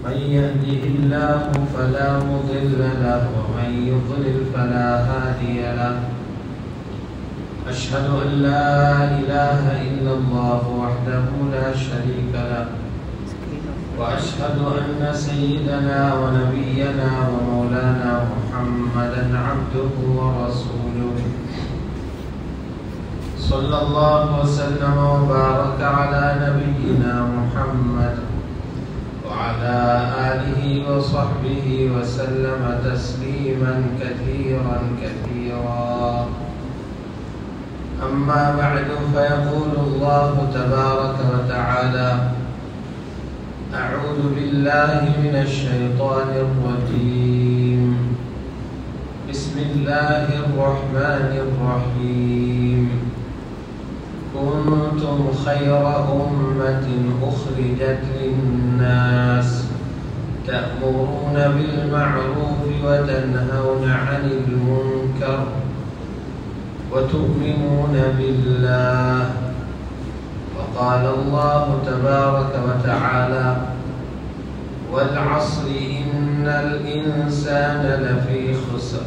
من يهده الله فلا مضل له ومن يضلل فلا هادي له أشهد أن لا إله إلا الله وحده لا شريك له وأشهد أن سيدنا ونبينا ومولانا محمدا عبده ورسوله صلى الله وسلم وبارك على نبينا محمد وعلى آله وصحبه وسلم تسليما كثيرا كثيرا. أما بعد فيقول الله تبارك وتعالى: أعوذ بالله من الشيطان الرجيم. بسم الله الرحمن الرحيم. كنتم خير أمة أخرجت للناس تأمرون بالمعروف وتنهون عن المنكر وتؤمنون بالله. وقال الله تبارك وتعالى: والعصر إن الإنسان لفي خسر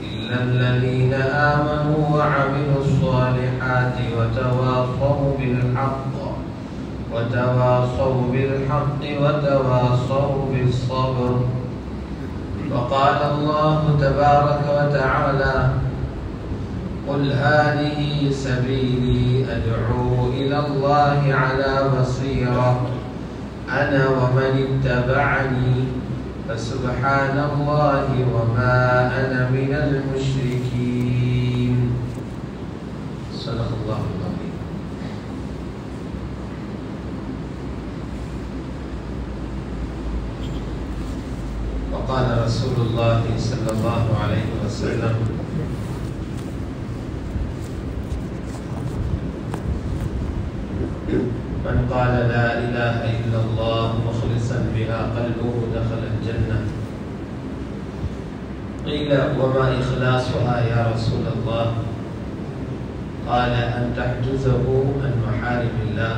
إلا الذين آمنوا وعملوا الصالحات وتواصوا بالحق وتواصوا بالصبر. وقال الله تبارك وتعالى: قل هذه سبيلي أدعو إلى الله على بصيرة أنا ومن اتبعني فسبحان الله وما أنا من المشركين. صدق الله العظيم. وقال رسول الله صلى الله عليه وسلم: من قال لا إله إلا الله مخلصا بها قلبه دخل الجنة. قيل: وما إخلاصها يا رسول الله؟ قال: أن تحجزه عن محارم الله.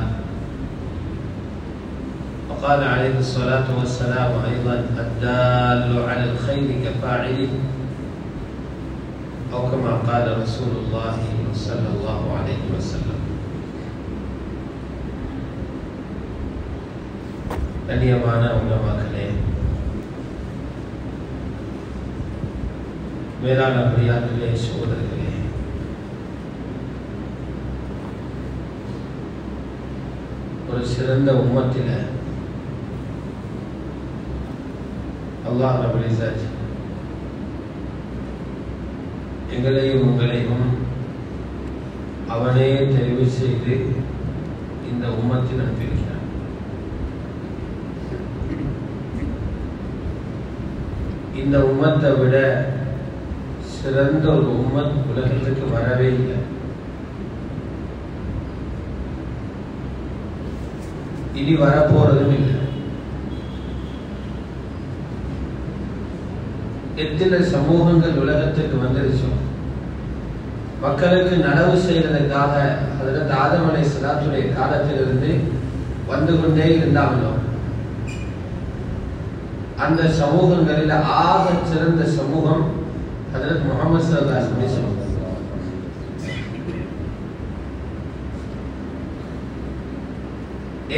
وقال عليه الصلاة والسلام أيضا: الدال على الخير كفاعله، أو كما قال رسول الله صلى الله عليه وسلم. கண்ணியமான உலமாக்களே, மேலான பெரியார்களே, சகோதரர்களே, ஒரு சிறந்த உம்மத்தில அல்லாஹ் ரப்பல் இஸ்ஸத் எங்களையும் உங்களையும் அவனே தெரிவு செய்து இந்த உம்மத்தில் அனுப்பியிருக்கிறார். இந்த உம்மத்தை விட சிறந்த ஒரு உம்மத் உலகத்துக்கு வரவே இல்லை. இனி வரப்போறதும் இல்லை. எத்தனை சமூகங்கள் உலகத்துக்கு வந்துருச்சோ, மக்களுக்கு நனவு செய்வதற்காக ஹஜ்ரத் ஆதம் அலைஹிஸ்ஸலாத்துடைய காலத்திலிருந்து வந்து கொண்டே இருந்தாங்களோ, அந்த சமூகங்களில் ஆக சிறந்த சமூகம் ஹஜ்ரத் முஹம்மது ஸல்லல்லாஹு அலைஹி வஸல்லம்.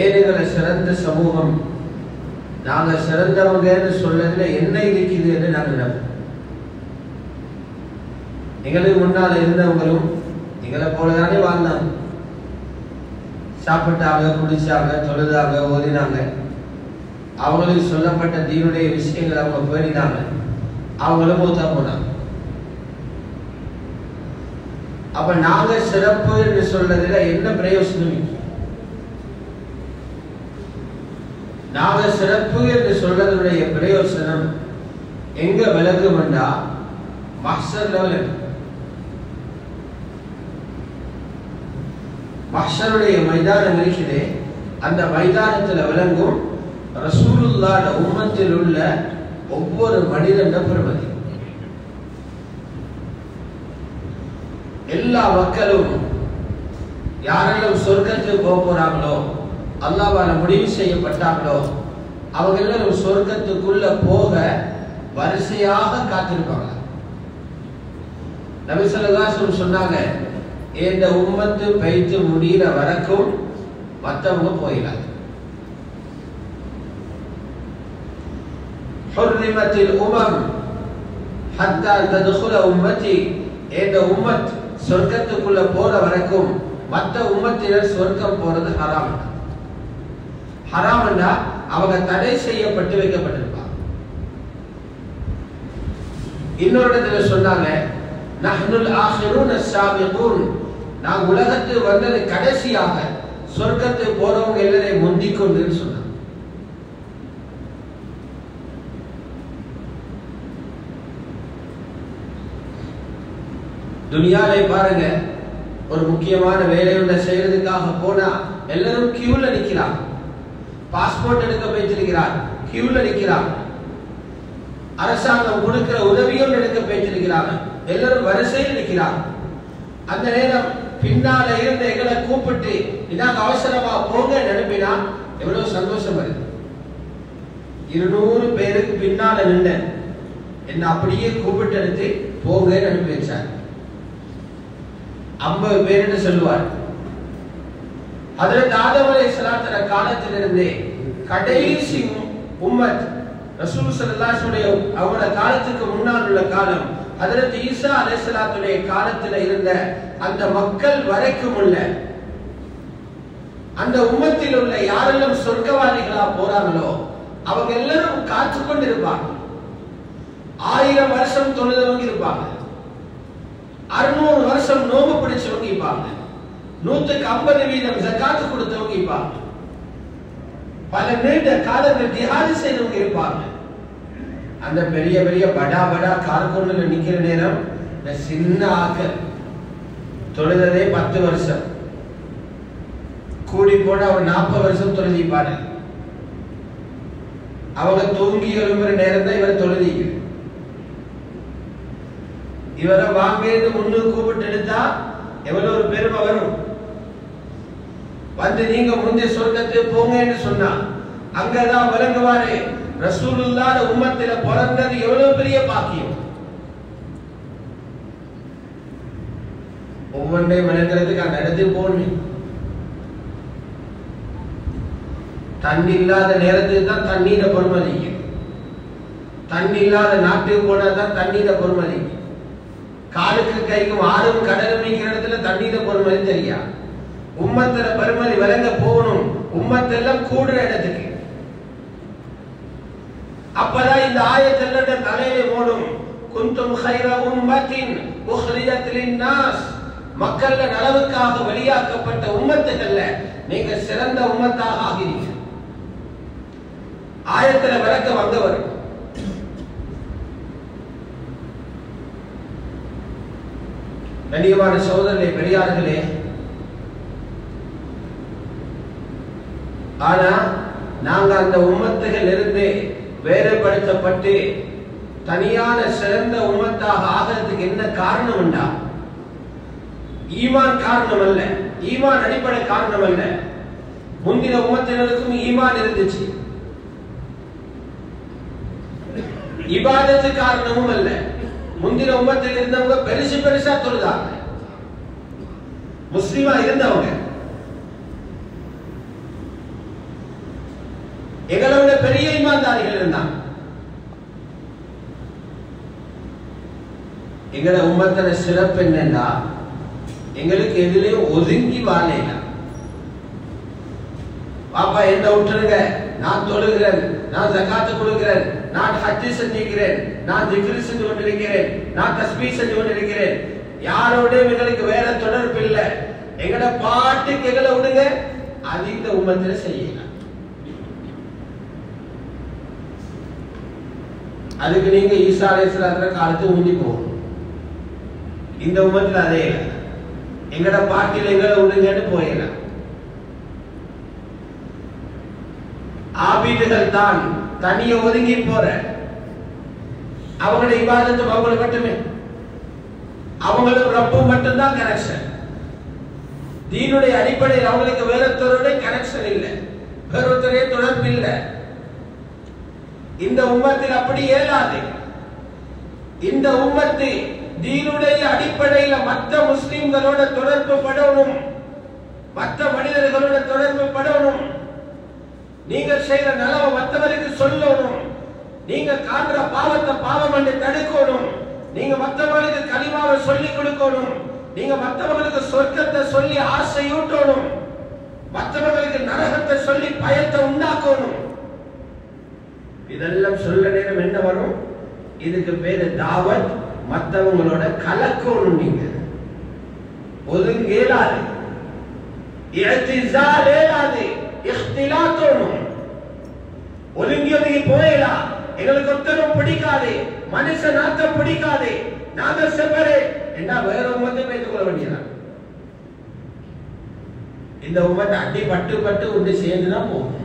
ஏழைகளை சிறந்த சமூகம், நாங்க சிறந்தவங்கன்னு சொல்றதுல என்ன இருக்குது என்று நாங்கள் நினைப்போம். எங்களுக்கு முன்னால இருந்தவங்களும் எங்களை போலதானே வாழ்ந்தாங்க. சாப்பிட்டாங்க, குடிச்சாங்க, தொழுதாங்க, ஓதினாங்க. அவங்களுக்கு சொல்லப்பட்ட தீனுடைய விஷயங்களை அவங்க பேணினாங்க. அவங்களும் மூத்தா போனாங்க. அப்ப நாங்க சிறப்பு என்று சொல்றதுல என்ன பிரயோசனம்? நாங்க சிறப்பு என்று சொல்றதுடைய பிரயோசனம் எங்க விளங்கும் என்றா மஹ்ஷர் லெவல். மஹ்ஷருடைய மைதானம் இருக்கிறே, அந்த மைதானத்தில் விளங்கும் ரசூலுல்லாஹ் உம்மத்தில் உள்ள ஒவ்வொரு மனிதன் பெருமதி. எல்லா மக்களும் யாரெல்லாம் சொர்க்கத்துக்கு போக போறாங்களோ, அல்லாஹ்வால முடிவு செய்யப்பட்டாங்களோ, அவங்க எல்லாரும் சொர்க்கத்துக்குள்ள போக வரிசையாக காத்திருப்பாங்க. நபி ஸல்லல்லாஹு அலைஹி வஸல்லம் சொன்னாங்க, இந்த உம்மத்து பைத்து முடிகிற வரைக்கும் மற்றவங்க போயிடாது. ஹுர்ரிமத்தில் உமம் ஹத்தா ததுகுல உம்மத்தி, இந்த உம்மத் சொர்க்கத்துக்குள்ள போற வரைக்கும் மற்ற உம்மத்தினர் சொர்க்கம் போறது ஹராம். ஹராம்னா அவங்க தடை செய்யப்பட்டு வைக்கப்பட்டிருப்பாங்க. இன்னொரு இடத்துல சொன்னாங்க, நஹ்னுல் ஆகிரூன் அஸ்ஸாபிகூன், நான் உலகத்துக்கு வந்தது கடைசியாக சொர்க்கத்துக்கு போறவங்க எல்லாரையும் முந்திக் கொண்டுன்னு சொன்னாங்க. துனியாவை பாருங்க, ஒரு முக்கியமான வேலையுள்ள செய்யறதுக்காக போனா எல்லாரும் கியூல நிக்கிறாங்க. பாஸ்போர்ட் எடுக்க போய்ச்சிருக்கிறார், கியூல நிக்கிறாங்க. அரசாங்கம் கொடுக்கிற உதவியும் எடுக்க போய்ச்சிருக்கிறாங்க, எல்லாரும் வரிசையில் நிக்கிறாங்க. அந்த நேரம் பின்னால இருந்த எங்களை கூப்பிட்டு இதாக அவசரமா போங்க நினைப்பினா எவ்வளவு சந்தோஷம் வருது. 200 பேருக்கு பின்னால நின்று என்ன அப்படியே கூப்பிட்டு எடுத்து போங்க அனுப்பி வச்சார். 50 பேர் சொல்லுவார். ஹஜ்ரத் ஆதம் அலைஹிஸ்ஸலாத்து காலத்திலிருந்து கடைசி உம்மத் ரசூல் ஸல்லல்லாஹு அலைஹி வஸல்லம் அவரோட காலத்துக்கு முன்னால் உள்ள காலம், ஹஜ்ரத் ஈசா அலைஹிஸ்ஸலாத்துடைய காலத்தில் இருந்த அந்த மக்கள் வரைக்கும் உள்ள அந்த உம்மத்தில் உள்ள யாரெல்லாம் சொர்க்கவாதிகளா போறாங்களோ அவங்க எல்லாரும் காத்து கொண்டு இருப்பாங்க. 1000 வருஷம் தொழுதவங்க இருப்பாங்க, 600 வருஷம் நோம்பு பிடிச்சவங்க இருப்பாங்க, 150% ஜகாத் கொடுத்தவங்க இருப்பாங்க, பல நீண்ட காலங்கள் ஜிஹாது செய்தவங்க இருப்பாங்க. அந்த பெரிய பெரிய படா படா கார்கொண்டுல நிக்கிற நேரம் இந்த சின்ன ஆக்கள் தொழுததே 10 வருஷம், கூடி போட அவர் 40 வருஷம் தொழுதிப்பாரு. அவங்க தூங்கி எழும்புற நேரம் தான் இவரை தொழுதிக்கு. இவரை வாங்கன்னு முன்னுக்கு கூப்பிட்டு எடுத்தா எவ்வளவு ஒரு பெருமை வரும். வந்து நீங்க முந்தைய சொர்க்கத்தை போங்கன்னு சொன்னா அங்கதான் விளங்குவாரு ரசூலுல்லாஹ் உம்மத்தில பிறந்தது எவ்வளவு பெரிய பாக்கியம். ஒவ்வொன்றையும் விளங்குறதுக்கு அந்த இடத்துக்கு போகணும். தண்ணி இல்லாத நேரத்துக்கு தான் தண்ணீரை பொறுமதிக்கு, தண்ணி இல்லாத நாட்டுக்கு போனா தான் தண்ணீரை பொறுமதிக்கு. காலுக்கு கைக்கும் ஆறும் கடலும் நீக்கிற இடத்துல தண்ணீரை பொறுமதி தெரியா. உம்மத்தில பெருமதி விளங்க போகணும். உம்மத்தெல்லாம் கூடுற இடத்துக்கு அப்பதான் இந்த ஆயத்தெல்லாம் தலையிலே ஓடும். குந்தும் கைர உம்மத்தின் உஹ்ரிஜத் லின்னாஸ், மக்கள் நலவுக்காக வெளியாக்கப்பட்ட உம்மத்துகள்ல நீங்க சிறந்த உம்மத்தாக ஆகிறீங்க. ஆயத்துல விளக்க வந்தவர் கண்ணியமான சகோதரர்களே, பெரியார்களே, ஆனா நாங்க அந்த உம்மத்துகள் இருந்து வேறுபடுத்தப்பட்டு தனியான சிறந்த உம்மத்தாக ஆகிறதுக்கு என்ன காரணம் உண்டா? ஈமான் காரணம் அல்ல, ஈமான் அடிப்படை காரணம் அல்ல. முந்தின உம்மத்தினருக்கும் ஈமான் இருந்துச்சு. இபாதத்து காரணமும் அல்ல. முந்தின உம்மத்தில் இருந்தவங்க பெருசு பெருசா தொழுதாங்க, முஸ்லிமா இருந்தவங்க. எங்களோட பெரிய ஈமான்தாரிகள் இருந்தாங்க. எங்களோட உம்மத்தின சிறப்பு என்னன்னா எங்களுக்கு எதுலயும் ஒதுங்கி வாழல. பாப்பா என்ன விட்டுருங்க, நான் தொழுகிறேன், நான் ஜகாத்து கொடுக்கிறேன், நான் ஹஜ்ஜி செஞ்சிருக்கிறேன், நான் திக்ர் செஞ்சு கொண்டிருக்கிறேன், நான் தஸ்பீஹ் செஞ்சு கொண்டிருக்கிறேன், யாரோட எங்களுக்கு வேற தொடர்பு இல்லை, எங்கட பாட்டுக்கு எங்களை விடுங்க, அது இந்த உம்மத்தில செய்யலாம். அதுக்கு நீங்க ஈசா அலைஹிஸ்ஸலாத்து காலத்து முந்தி போகணும். இந்த உம்மத்தில் அதே இல்லை. எங்கட பாட்டில் எங்களை விடுங்கன்னு போயிடலாம். ஆபீதுகள் தான் தனிய ஒதுங்கி போற, அவங்களோட இபாதத்தும் அவங்களுக்கு மட்டுமே, அவங்களுக்கு ரப்பு மட்டும்தான் கனெக்ஷன். தீனுடைய அடிப்படையில் அவங்களுக்கு வேறொருத்தருடைய கனெக்ஷன் இல்லை, வேறொருத்தரே தொடர்பு இல்லை. உம்மத்தில் அப்படி இயலாது. இந்த உம்மத்து தீனுடைய அடிப்படையில மற்ற முஸ்லிம்களோட தொடர்பு படணும், மற்ற மனிதர்களோட தொடர்பு படணும். நீங்க செய்யற நலவை மற்றவருக்கு சொல்லணும், நீங்க காண்ற பாவத்தை பாவம் என்று தடுக்கணும், நீங்க மற்றவர்களுக்கு கலிமாவை சொல்லிக் கொடுக்கணும், நீங்க மற்றவர்களுக்கு சொர்க்கத்தை சொல்லி ஆசையூட்டணும், மற்றவர்களுக்கு நரகத்தை சொல்லி பயத்தை உண்டாக்கணும். இதெல்லாம் சொல்ல நேரம் என்ன வரும்? இதுக்கு பேரு தாவத். மற்றவங்களோட கலக்கணும், நீங்க ஒதுங்கேலாது, இஹ்திஸால் ஏலாது, இஹ்திலாத்தோணும். ஒதுங்கி ஒதுங்கி போயலாம், எங்களுக்கு ஒத்தரும் பிடிக்காது, மனுஷ நாட்டம் பிடிக்காது, நாங்க செப்பரேட் என்ன வேற உம்மத்தை பேசிக் கொள்ள வேண்டியதான். இந்த உம்மத்தை அடி பட்டு பட்டு ஒன்று சேர்ந்துதான் போகும்.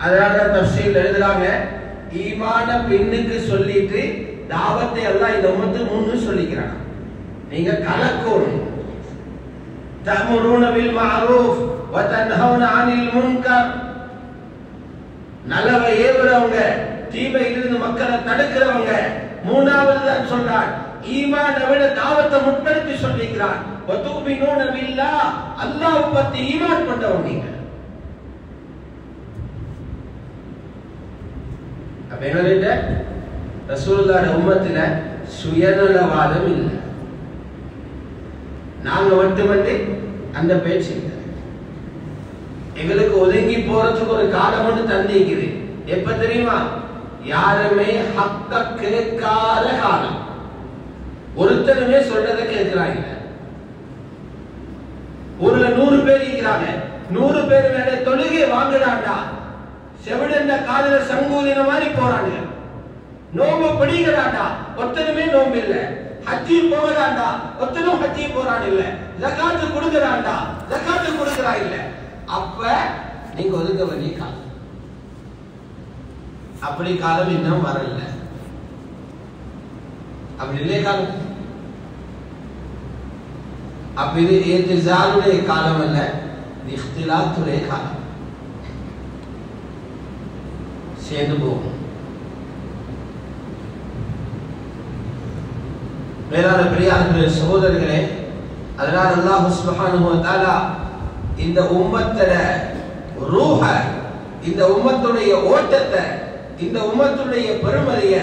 அதனால தஃசீல் எழுதுறாங்க, ஈமான பின்னுக்கு சொல்லிட்டு தாவத்தை எல்லாம் இந்த உம்மத்து முன்னு சொல்லிக்கிறாங்க. நீங்க கலக்கணும். தஅமுருன பில் மஅரூஃப் வ தன்ஹவுன அனில் முன்கர். நல்லவை ஏவுறவங்க, தீமையிலிருந்து மக்களை தடுக்கிறவங்க. மூணாவது தான் சொல்றார், ஈமான விட தாவத்தை முற்படுத்தி சொல்லிக்கிறார். வ துமினூன பில்லாஹ், அல்லாஹ் பத்தி ஈமான் கொண்டவங்க நீங்க. அப்ப என்ன ரசூலுல்லாஹி உம்மத்தில சுயநலவாதம் இல்லை. நாங்க மட்டுமன்றி அந்த பேச்சு இல்லை. எங்களுக்கு ஒதுங்கி போறதுக்கு ஒரு காலம் ஒன்று தந்திக்குது. எப்ப தெரியுமா? யாருமே ஹக்க கேட்காத காலம். ஒருத்தருமே சொல்றதை கேட்கிறாங்க. ஊர்ல 100 பேர் இருக்கிறாங்க, 100 பேர் மேல தொழுகை வாங்குறாண்டா செவிடந்த காதல சங்கூதின மாதிரி போறாங்க. நோம்பு பிடிக்கிறாண்டா ஒத்தனுமே நோம்பு இல்ல. ஹஜ்ஜி போகிறாண்டா ஒத்தனும் ஹஜ்ஜி போறான் இல்ல. ஜகாத்து கொடுக்கிறாண்டா ஜகாத்து கொடுக்கிறா இல்ல. அப்ப நீங்க ஒதுக்க வேண்டிய காலம். அப்படி காலம் இன்னும் வரல. அப்படி இல்லையே காலம். அப்ப இது இஹ்திஸாலுடைய காலம் அல்ல, இஹ்திலாத்துடைய காலம். சேர்ந்து போகும். மேலான பெரியார்களே, சகோதரர்களே, அதனால் அல்லாஹ் சுப்ஹானஹு வ தஆலா இந்த உம்மத்தோட ரூஹ, இந்த உம்மத்துடைய ஓட்டத்தை, இந்த உம்மத்துடைய பெருமதியை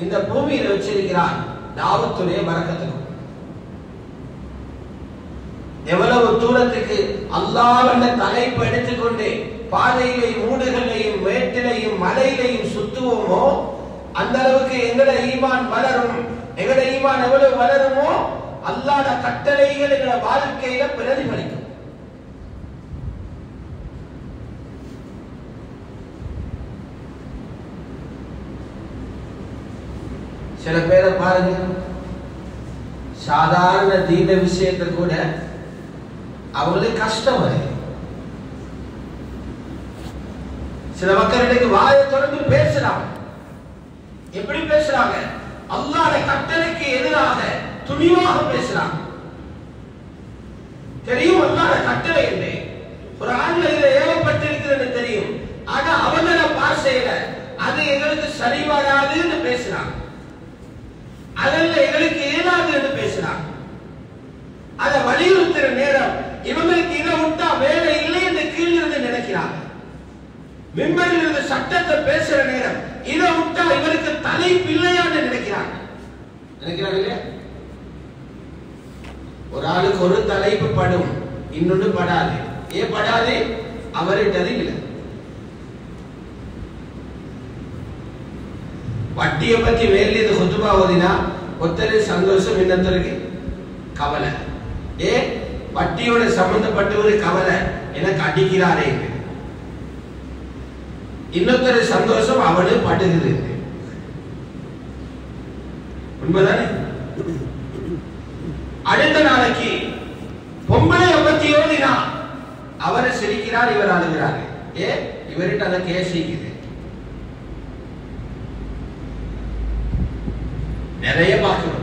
இந்த பூமியில வச்சிருக்கிறார். தாவத்துடைய பரக்கத்துக்கு எவ்வளவு தூரத்துக்கு அல்லாஹ்வுடைய தலைப்பு எடுத்துக்கொண்டு பாதையிலையும் மூடுகளையும் மேட்டிலையும் மலையிலையும் சுத்துவோமோ அந்த அளவுக்கு எங்கட ஈமான் வளரும். எங்கட ஈமான் எவ்வளவு வளருமோ அல்லாஹ்வுடைய கட்டளைகள் எங்கட வாழ்க்கையில பிரதிபலிக்கும். சில பேரை பாருங்க, சாதாரண தீன விஷயத்தை கூட அவங்களுக்கு கஷ்டம் வருது. சில மக்களுக்கு வாயை தொடர்ந்து பேசுறாங்க. எப்படி பேசுறாங்க? அல்லாஹ்வுடைய கட்டளைக்கு எதிராக துணிவாக பேசுறாங்க. தெரியும் அல்லாஹ்வுடைய கட்டளை என்ன, குர்ஆன்ல இது ஏவப்பட்டிருக்கிறது தெரியும். ஆனா அவங்கள பாஷையில அது எங்களுக்கு சரி வராதுன்னு பேசுறாங்க. அதல்ல எங்களுக்கு இயலாது என்று பேசுறாங்க. அதை வலியுறுத்துற நேரம் இவங்களுக்கு இதை விட்டா வேலை இல்லை என்று கீழிருந்து நினைக்கிறாங்க. மிம்பரில் இருந்து சட்டத்தை பேசுற நேரம் இதை விட்டா இவருக்கு தலைப்பு இல்லையான்னு நினைக்கிறாங்க. இல்லையா? ஒரு ஆளுக்கு ஒரு தலைப்பு படும், இன்னொன்று படாது. ஏன் படாது? அவர்கிட்ட இல்லை. வட்டியை பற்றி வேலை குத்துபா ஓதினா ஒத்தரு சந்தோஷம், இன்னொருத்தருக்கு கவலை. ஏன்? வட்டியோட சம்பந்தப்பட்ட ஒரு கவலை, எனக்கு அடிக்கிறாரே. இன்னொருத்தரு சந்தோஷம், அவனு படுகிறது. உண்மைதானே? அடுத்த நாளைக்கு பொம்பளை பத்தி ஓதினா அவரை சிரிக்கிறார், இவர் அழுகிறார். ஏன்? இவர்கிட்ட அந்த கேசிக்குது. நிறைய பார்க்கிறோம்.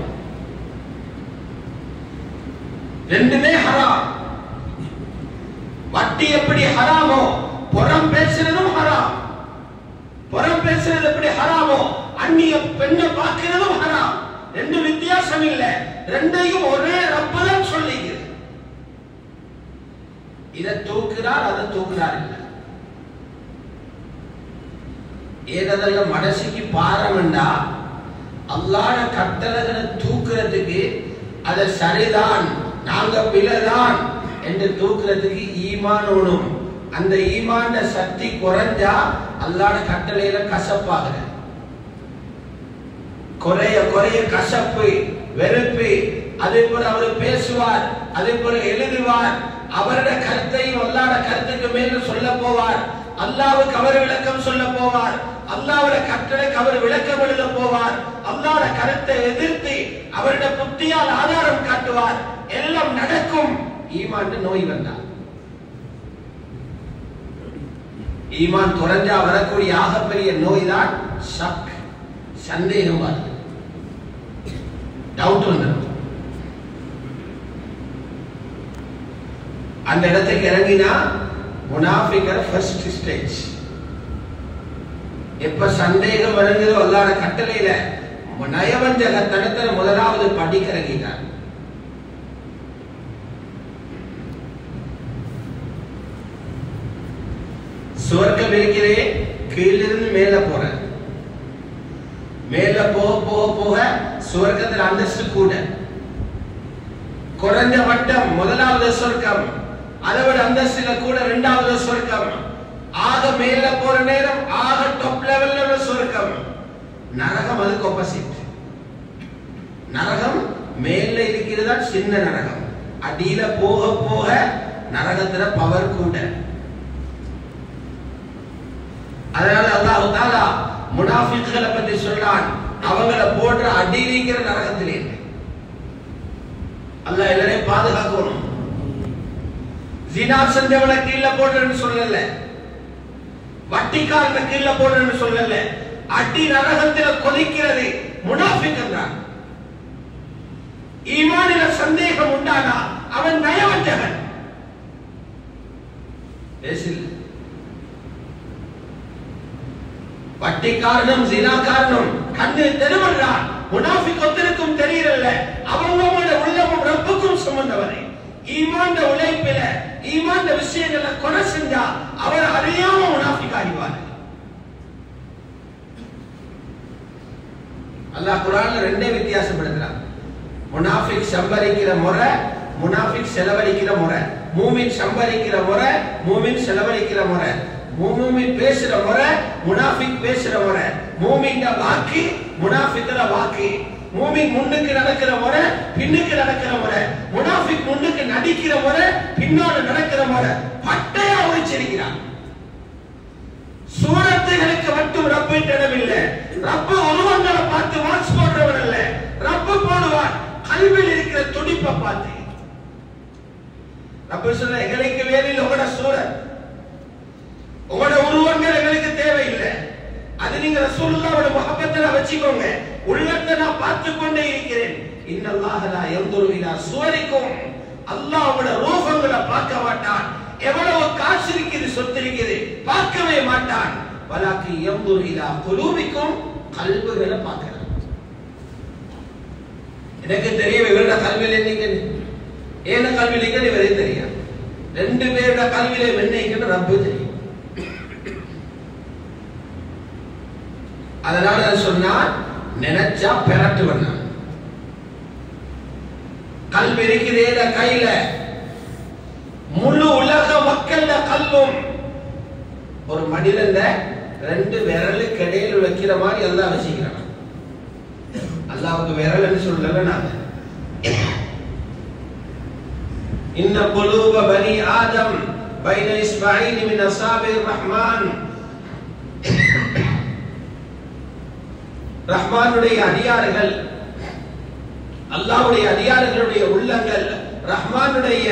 ரெண்டுமே ஹராம். வட்டி எப்படி ஹராமோ புறம் பேசுறதும் ஹராம். புறம் பேசுறது எப்படி ஹராமோ அந்நிய பெண்ணை பார்க்கிறதும் ஹராம். ரெண்டு வித்தியாசம் இல்ல, ரெண்டையும் ஒரே ரப்பு தான் சொல்லிக்குது. இதை தூக்குறார் அதை தூக்குறார் இல்ல. ஏதெல்லாம் மனசுக்கு பாரம்டா அல்லாஹ்வுடைய கட்டளைகளை தூக்குறதுக்கு அது சரிதான் நாங்க பிழைதான் என்று தூக்குறதுக்கு ஈமான் வேணும். அந்த ஈமான சக்தி குறைஞ்சா அல்லாஹ்வுடைய கட்டளையில கசப்பாகுற குறைய குறைய கசப்பு வெறுப்பு. அதே போல அவர் பேசுவார், அதே போல எழுதுவார், அவருடைய கருத்தையும் அல்லாஹ்வுடைய கருத்துக்கு மேல சொல்ல போவார், அல்லாஹ்வுக்கு அவர் விளக்கம் சொல்ல போவார், அல்லாஹ்வுடைய கட்டளைக்கு அவர் விளக்கம் எழுத போவார், அல்லாஹ்வுடைய கருத்தை எதிர்த்து அவருடைய புத்தியால் ஆதாரம் காட்டுவார். எல்லாம் நடக்கும். ஈமான் நோய் வந்தார். ஈமான் குறைஞ்சா வரக்கூடிய ஆகப்பெரிய நோய் தான் ஷக், சந்தேகம் வருது, டவுட் வந்துடும். அந்த இடத்துக்கு இறங்கினா முனாஃபிகர் ஃபர்ஸ்ட் ஸ்டேஜ். எப்ப சந்தேகம் வருகிறதோ அல்லாஹ்வுடைய கட்டளையில நயவஞ்சகத்தனத்தை முதலாவது படிக்க இறங்கிட்டார். சுவர்க்கம் இருக்கிறே கீழிருந்து மேல போற, மேல போக போக போக சுவர்க்கத்தில் அந்தஸ்து கூட. குறைஞ்ச வட்டம் முதலாவது சொர்க்கம், அதை விட அந்தஸ்துல கூட இரண்டாவது சொர்க்கம், ஆக மேல போற நேரம் ஆக டாப் லெவல்ல சொர்க்கம். நரகம் அதுக்கு ஆப்போசிட். நரகம் மேல இருக்கிறதா சின்ன நரகம், அடியில போக போக நரகத்துல பவர் கூட. அதனால அல்லாஹ் தஆலா முனாஃபிக்குகளை பத்தி சொல்றான், அவங்கள போடுற அடியிலிக்கிற நரகத்திலே. அல்லாஹ் எல்லாரையும் பாதுகாக்கணும். ஜினா செஞ்சவனை கீழே போடுறேன்னு சொல்லல, வட்டிக்காரனை கீழே போடுறேன்னு சொல்லல, அடி நரகத்தில் கொதிக்கிறது முனாஃபிக் என்றான். ஈமானில சந்தேகம் உண்டானா அவன் நயவஞ்சகன். வட்டிக்காரனும் ஜினாக்காரனும் கண்ணில் தெருவல்றான். முனாஃபிக் ஒருத்தருக்கும் தெரியல, அவங்களோட உள்ளமும் ரப்புக்கும் சம்பந்தவரை. ஈமான் உழைப்பில ஈமான் விஷயங்களை கொலை செஞ்சா அவர் அறியாம முனாஃபிக் ஆகிவார். அல்லாஹ் குர்ஆன்ல ரெண்டே வித்தியாசப்படுத்துறான். முனாஃபிக் சம்பரிக்கிற முறை, முனாஃபிக் செலவழிக்கிற முறை. மூமின் சம்பரிக்கிற முறை, மூமின் செலவழிக்கிற முறை. மூமின் பேசுற முறை, முனாஃபிக் பேசுற முறை. மூமின் வாக்கு, முனாஃபிக்ற வாக்கு. மூமின் முன்னுக்கு நடக்கிற முறை, பின்னுக்கு நடக்கிற முறை. முனாஃபிக் முன்னுக்கு நடிக்கிற முறை, பின்னால நடக்கிற முறை. பட்டையா உரிச்சிருக்கிறான். சூரத்துகளுக்கு மட்டும் ரப்பு இடமில்லை. ரப்பு உருவங்களை பார்த்து வாட்ச் போடுறவன் அல்ல. ரப்பு போடுவான் கல்வியில் இருக்கிற துடிப்பை பார்த்து. ரப்பு சொல்ற எங்களுக்கு வேலையில் உங்களோட சூரத், உங்களோட உருவங்கள் எங்களுக்கு தேவையில்லை. அது நீங்க ரசூலுல்லாஹ்வோட முஹப்பத்துல வச்சுக்கோங்க. உள்ளத்தை நான் பார்த்து கொண்டே இருக்கிறேன். இன்னல்லாஹ லா யன்துரு இலா சுவரிக்கும், அல்லாஹ் உங்களோட ரூஹங்களை பார்க்க மாட்டான். எவ்வளவு காசு இருக்குது, சொத்து இருக்குது, பார்க்கவே மாட்டான். வலாக்கி யன்துரு இலா குலூபிக்கும், கல்புகளை பார்க்கிறான். எனக்கு தெரியும் இவரோட கல்வியில என்னைக்கு ஏன கல்வியில இவரே தெரியும். ரெண்டு பேரோட கல்வியில என்னைக்குன்னு ரப்பு தெரியும். அதனால சொன்னார், நினைச்சா பெறட்டுவன். கல்வி இருக்கிற கையில, முழு உலக மக்கள் கல்வும் ஒரு மனிதன் ரெண்டு விரலுக்கு இடையில வைக்கிற மாதிரி எல்லாம் வச்சுக்கிறான். அல்லாஹ்வுக்கு விரல்னு சொல்லல. நாங்க இன்ன குலூப பனி ஆதம் பைன இஸ்மாயில் மின் அஸாபிர் ரஹ்மான். ரஹ்மானுடைய அடியார்கள், அல்லாஹ்வுடைய அடியார்களுடைய உள்ளங்கள், ரஹ்மானுடைய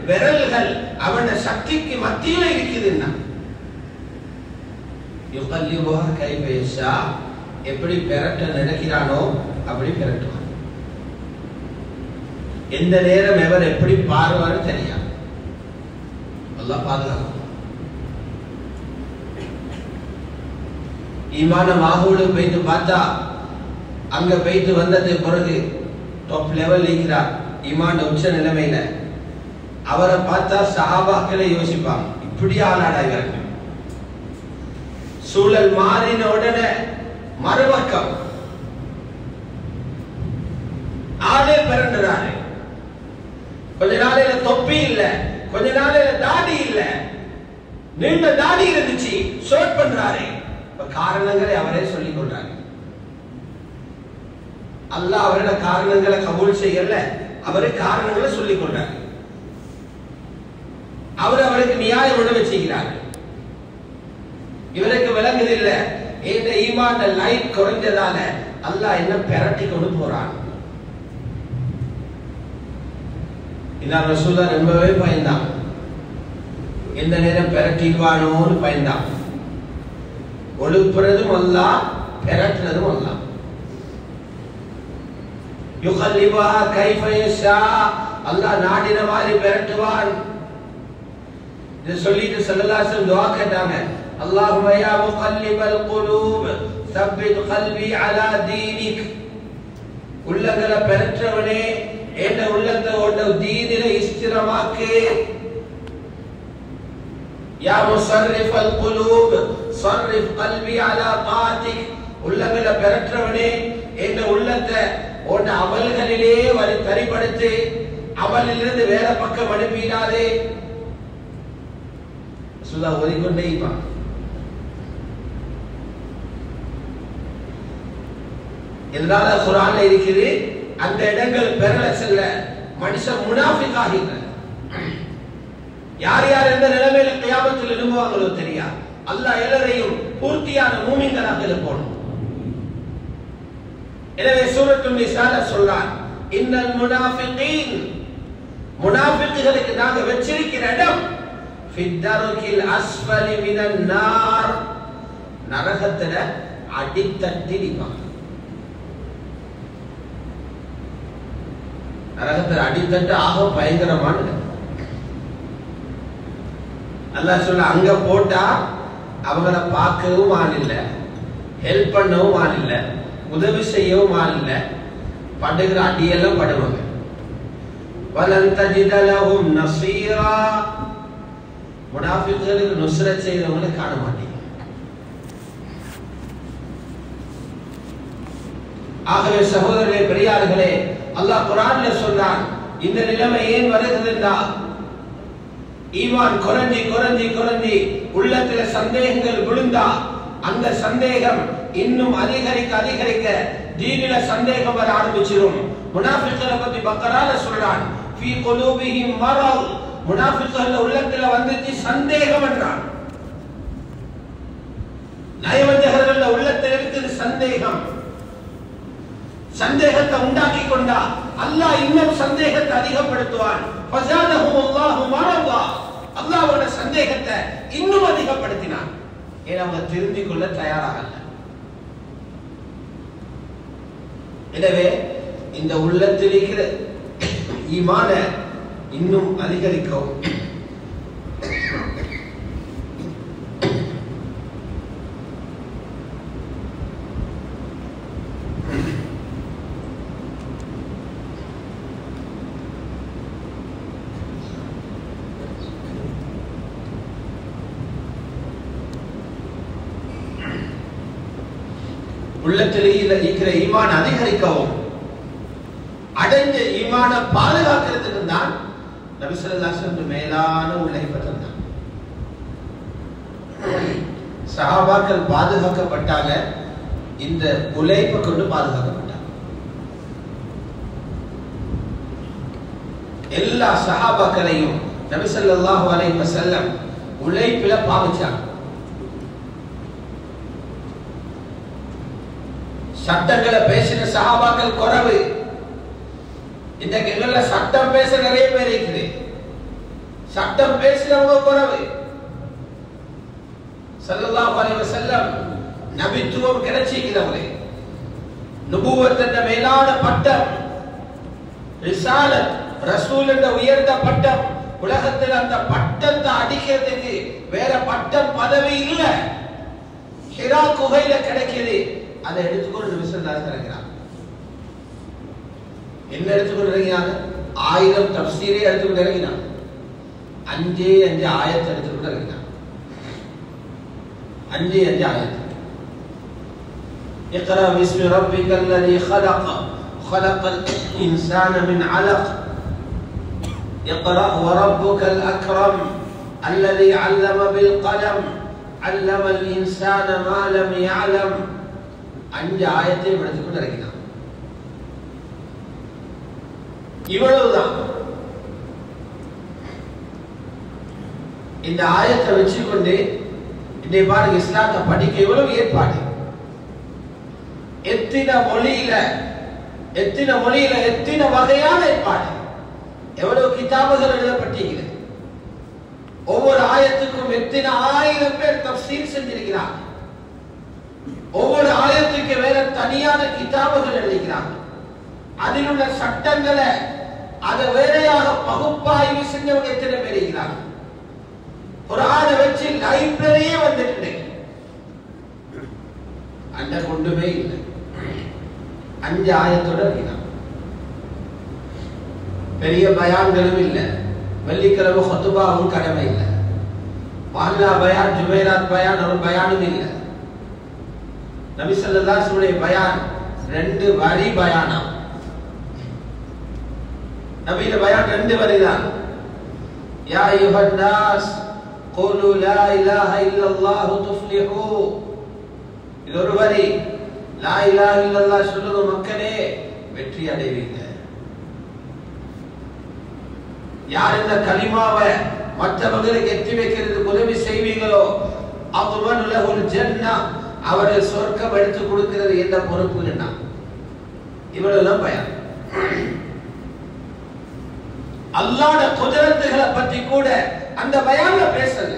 விரல்கள் அவன சக்திக்கு மத்தியில இருக்குதுன்னா யுகல்லிபுஹா கைஃப யஷா, எப்படி பெறட்ட நினைக்கிறானோ அப்படி பெறட்டுவான். எந்த நேரம் எவர் எப்படி பாருவாரு தெரியாது. அல்லாஹ் பாதுகாக்கும். ஈமான மாஹூல் போயிட்டு பார்த்தா அங்க போயிட்டு வந்தது பிறகு டாப் லெவல் இருக்கிறார் ஈமான் உச்ச நிலைமையில. அவரை பார்த்தா சஹாபாக்களை யோசிப்பாங்க, இப்படி ஆளாடா இவர்கள். சூழல் மாறின உடனே மறுபக்கம் ஆளே பிறண்டுறாரு. கொஞ்ச நாளையில தொப்பி இல்ல, கொஞ்ச நாளையில தாடி இல்ல, நீண்ட தாடி இருந்துச்சு, ஷோட் பண்றாரு. காரணங்களை அவரே சொல்லிக் கொள்றாரு. அல்லாஹ் அவரோட காரணங்களை கபூல் செய்யல, அவரே காரணங்களை சொல்லிக் கொள்றாரு. அவருக்கு நியாயம் உணவு செய்கிறார். இவருக்கு விளங்குது இல்ல, இந்த ஈமான் லைட் குறைஞ்சதால அல்லாஹ் என்ன பெரட்டி கொண்டு போறான். இதான் ரசூலா ரொம்பவே பயந்தான். எந்த நேரம் பெரட்டிடுவானோன்னு பயந்தான். ஒழுப்புறதும் அல்லாஹ், பெரட்டுறதும் அல்லாஹ். யுகல்லிபஹா கைஃப யஷா, அல்லாஹ் நாடின மாதிரி பெரட்டுவான். இத சொல்லிட்டு ஸல்லல்லாஹு அலைஹி வஸல்லம் துஆ கேட்டாங்க, அல்லாஹும்ம யா முகல்லிபல் குலூப் ஸப்பித் கல்பி அலா தீனிக். உள்ளங்களை பெரட்டுறவனே, என் உள்ளத்தை உன்ன தீனில ஸ்திரமாக்கு. யா முஸர்ரிஃபல் குலூப் ஸர்ரிஃப் கல்பி அலா தாஅத்திக். உள்ளங்களை பெரட்டுறவனே, என் உள்ளத்தை உன் அமல்களிலே தரிப்படுத்து, அமலிலிருந்து வேற பக்கம் அனுப்பிடாதே. சுதா ஓதிக்கொண்டே இருப்பான். இதனால குர்ஆன்ல இருக்குது, அந்த இடங்கள் பெறல செல்ல மனுஷன் முனாஃபிக் ஆகிறான். யார் யார் எந்த நிலைமையில கியாமத்தில் எழும்புவாங்களோ தெரியாது. அல்லாஹ் எல்லாரையும் பூர்த்தியான மூமின்களாக எழுப்பணும். எனவே சூரத்துல் நிசால சொல்றான், இன்னல் முனாஃபிகீன், முனாஃபிக்குகளுக்கு நாங்க வெச்சிருக்கிற இடம் ஃபித்தருகில் அஸ்ஃபலி மினன் நார், நரகத்துல அடித்தட்டில் இருப்பாங்க. நரகத்துல அடித்தட்டு ஆக பயங்கரமானது. அல்லாஹ் சொல்ல, அங்க போட்டா அவங்கள பார்க்கவும் ஆள் இல்ல, ஹெல்ப் பண்ணவும் ஆள் இல்ல, உதவி செய்யவும் ஆள் இல்ல, படுகிற அடியெல்லாம் படுவாங்க. வலன் தஜித லஹும் நஸீரா, முனாஃபிக்குகளுக்கு நுஸ்ரத் செய்றவங்களை காண மாட்டீங்க. ஆகவே சகோதரர்களே, பெரியார்களே, அல்லாஹ் குர்ஆன்ல சொல்றான், இந்த நிலைமை ஏன் வருகிறதுன்னா, ஈமான் குறைஞ்சி குறைஞ்சி குறைஞ்சி உள்ளத்துல சந்தேகங்கள் விழுந்தா, அந்த சந்தேகம் இன்னும் அதிகரிக்க அதிகரிக்க தீனில சந்தேகம் வர ஆரம்பிச்சிடும். முனாஃபிக்குகளை பத்தி பக்கரால சொல்றான், ஃபீ குலூபிஹிம் மரல், முனாஃபிக்குகள் உள்ளத்துல வந்துச்சு சந்தேகம் என்றான். நயவஞ்சகர்கள் உள்ளத்தில் இருக்குது சந்தேகம். சந்தேகத்தை உண்டாக்கி கொண்டா அல்லாஹ் இன்னும் சந்தேகத்தை அதிகப்படுத்துவான். ஃபஸாதஹுமுல்லாஹு மரதா, அல்லாஹ் அவரோட சந்தேகத்தை இன்னும் அதிகப்படுத்தினான். ஏன்னா அவங்க திருந்திக் கொள்ள தயாராகல. எனவே இந்த உள்ளத்தில் இருக்கிற ஈமான இன்னும் அதிகரிக்கும். உள்ளத்திலே இருக்கிற ஈமான் அதிகரிக்கவும், அடைஞ்ச ஈமான பாதுகாக்கிறதுக்கு தான் நபி ஸல்லல்லாஹு அலைஹி வஸல்லம் மேலான உழைப்பை தந்தார். சஹாபாக்கள் பாதுகாக்கப்பட்டாங்க, இந்த உழைப்பை கொண்டு பாதுகாக்கப்பட்டாங்க. எல்லா சஹாபாக்களையும் நபி ஸல்லல்லாஹு அலைஹி வஸல்லம் உழைப்பில பாவிச்சாங்க. சட்டங்களை பேசின சஹாபாக்கள் குறைவு. இந்த எங்கள்ல சட்டம் பேச நிறைய பேர் இருக்குது, சட்டம் பேசினவங்க குறைவு. ஸல்லல்லாஹு அலைஹி வஸல்லம் நபித்துவம் கிடைச்சிக்கிறவங்க, நுபுவத் என்ற மேலான பட்டம், ரிசாலத் ரசூல் என்ற உயர்ந்த பட்டம், உலகத்தில் அந்த பட்டத்தை அடிக்கிறதுக்கு வேற பட்டம் பதவி இல்ல. ஹிரா குகையில கிடைக்குது, அதை எடுத்துக்கொண்டு நபி ஸல்லல்லாஹு அலைஹி வஸல்லம் இறங்குறாங்க. என்ன எடுத்துக்கொண்டு இறங்கினாங்க? 1000 தஃப்சீரை எடுத்துக்கொண்டு இறங்கினாங்க. 5 ஆயத்தை எடுத்துக்கொண்டு இறங்கினாங்க. 5 ஆயத்து. اقرأ باسم ربك الذي خلق خلق الإنسان من علق اقرأ وربك الأكرم الذي علم بالقلم علم الإنسان ما لم يعلم. 5 ஆயத்தை எடுத்துக்கொண்டு இறங்கினாங்க. இவ்வளவுதான். இந்த ஆயத்தை வச்சுக்கொண்டு இந்த பாருங்க, இஸ்லாத்தை படிக்க எவ்வளவு ஏற்பாடு, எத்தனை மொழியில எத்தனை வகையான ஏற்பாடு, எவ்வளவு கிதாபுகள் எழுதப்பட்டிருக்கிறது. ஒவ்வொரு ஆயத்துக்கும் எத்தனை 1000 பேர் தஃப்சீர் செஞ்சிருக்கிறாங்க. ஒவ்வொரு ஆயத்துக்கு வேற தனியான கிதாபுகள் எழுதிக்கிறாங்க. அதில் உள்ள சட்டங்களை அதை வேறையாக பகுப்பாய்வு செஞ்சவங்க எத்தனை பேர் இருக்கிறாங்க. குர்ஆனை வச்சு லைப்ரரியே வந்துட்டு அந்த கொண்டுமே இல்லை. 5 ஆயத்தோட இருக்கிறாங்க. பெரிய பயான்களும் இல்லை, வெள்ளிக்கிழமை ஹுத்பாவும் கடமை இல்லை, மஹல்லா பயான் ஜுமைராத் பயான் ஒரு பயானும் இல்லை. நபி ஸல்லல்லாஹு அலைஹி வஸல்லம் பயான் 2 வரி பயானா. நபியில பயான் 2 வரி தான். யா அய்யுஹன் நாஸ் குலு லா இலாஹ இல்லல்லாஹு துஃப்லிஹு. இது ஒரு வரி. லா இலாஹ இல்லல்லாஹ் சொல்லுங்க மக்களே, வெற்றி அடைவீங்க. யார் இந்த கலிமாவை மற்றவங்களுக்கு எத்தி வைக்கிறதுக்கு உதவி செய்வீங்களோ அதுவன் லஹுல் ஜன்னah, அவர்கள் சொர்க்கம் எடுத்து கொடுக்கிறது என்ற பொறுப்பு என்ன. இவ்வளவுதான் பயான். அல்லாஹ்வுடைய குதிரத்துகளை பற்றி கூட அந்த பயான்ல பேசல.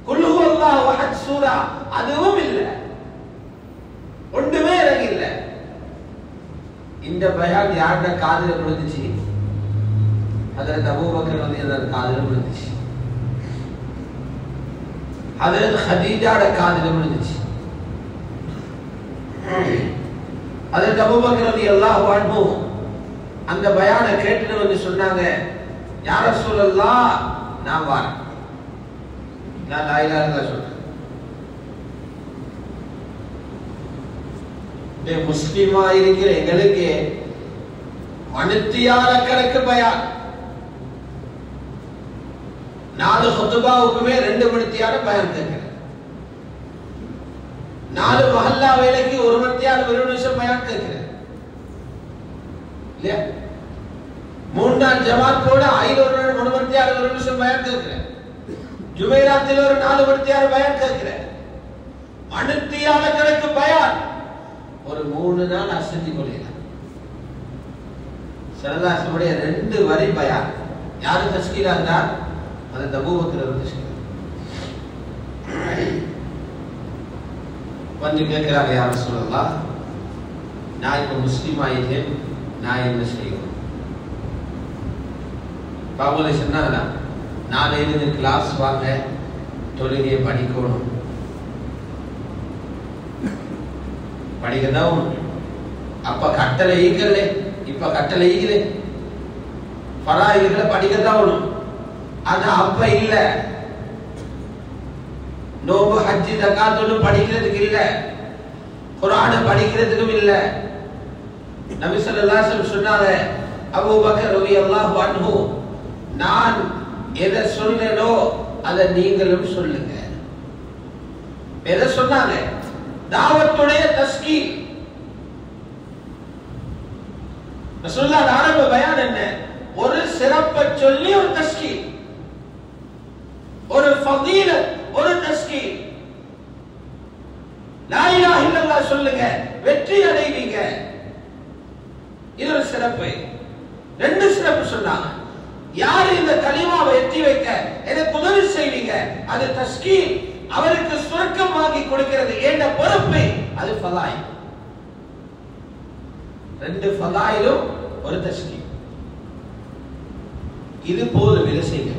குல் ஹுவல்லாஹு அஹத் சூரா அதுவும் இல்ல, ஒண்ணுமே இல்ல. இந்த பயான் யாருடைய காதுல விழுந்துச்சு? ஹஜ்ரத் அபூபக்கர் ரலியல்லாஹு காதுல விழுந்துச்சு. ஹஜ்ரத் ஹதீஜாட காதுல விழுந்துச்சு. ஹஜ்ரத் அபூபக்கர் ரலியல்லாஹு அன்ஹு அந்த பயானை கேட்டுட்டு வந்து சொன்னாங்க, யா ரசூலல்லாஹ் நான் வரேன், நான் லா இலாஹ இல்லல்லாஹ் சொல்றேன். முஸ்லிமா இருக்கிற எங்களுக்கு மனுத்தியால கணக்கு பயான், 4 ஹுத்பாவுக்குமே 2 மணித்தியால பயான் கேட்கிறேன். 4 மஹல்லா வேலைக்கு 1 மணித்தியால 1 நிமிஷம் பயான் கேட்கிறேன். 3 ஜமாத் போட 1 மணித்தியால 1 நிமிஷம் பயான் கேட்கிறேன். ஜுமைராத்தில் ஒரு 4 மணித்தியால பயான் கேட்கிறேன். மனுத்தியால கணக்கு பயான் ஒரு 3 நாள் அசதி கொள்ளையில. ஸல்லல்லாஹு 2 வரி பயான். யாரு தஸ்கீலா இருந்தா? அது அபூபக்கர் தஸ்கீலா. வந்து கேட்கிறாங்க, யா ரசூலல்லாஹ் நான் இப்ப முஸ்லிம் ஆயிட்டேன், நான் என்ன செய்யணும்? பாபுல சொன்னாங்க, நாளையிலிருந்து கிளாஸ் வாங்க, தொழுகையை படிக்கணும். படிக்கதான் அப்ப கட்டளை ஈக்கல, இப்ப கட்டளை ஈக்கல, ஃபராயில்களை படிக்கதான் ஒண்ணும். ஆனா அப்ப இல்ல. நோபு ஹஜ்ஜி ஜகாத் ஒன்றும் படிக்கிறதுக்கு இல்ல, குர்ஆனை படிக்கிறதுக்கும் இல்ல. நபி ஸல்லல்லாஹு அலைஹி வஸல்லம் சொன்னாங்க, அபூபக்கர் ரலியல்லாஹு அன்ஹு நான் எதை சொன்னேனோ அதை நீங்களும் சொல்லுங்க. எதை சொன்னாங்க? தாவத்துடைய தஸ்கீல். ரசூலுல்லாஹ் ஆரம்ப பயான் என்ன? ஒரு சிறப்பை சொல்லி ஒரு தஸ்கீல், ஒரு ஃபதீலத், ஒரு தஸ்கீல். லா இலாஹ இல்லல்லாஹ் சொல்லுங்க, வெற்றி அடைவீங்க. இது ஒரு சிறப்பு. 2 சிறப்பு சொன்னாங்க. யார் இந்த கலிமாவை எத்தி வைக்க எனக்கு உதவி செய்வீங்க, அது தஸ்கீல், அவருக்கு சொர்க்கம் வாங்கி கொடுக்கிறது என்ற பொறுப்பு, அது ஃபலாயில். 2 ஃபலாயிலும் ஒரு தஸ்கீல். இது போதும், இதை செய்யுங்க.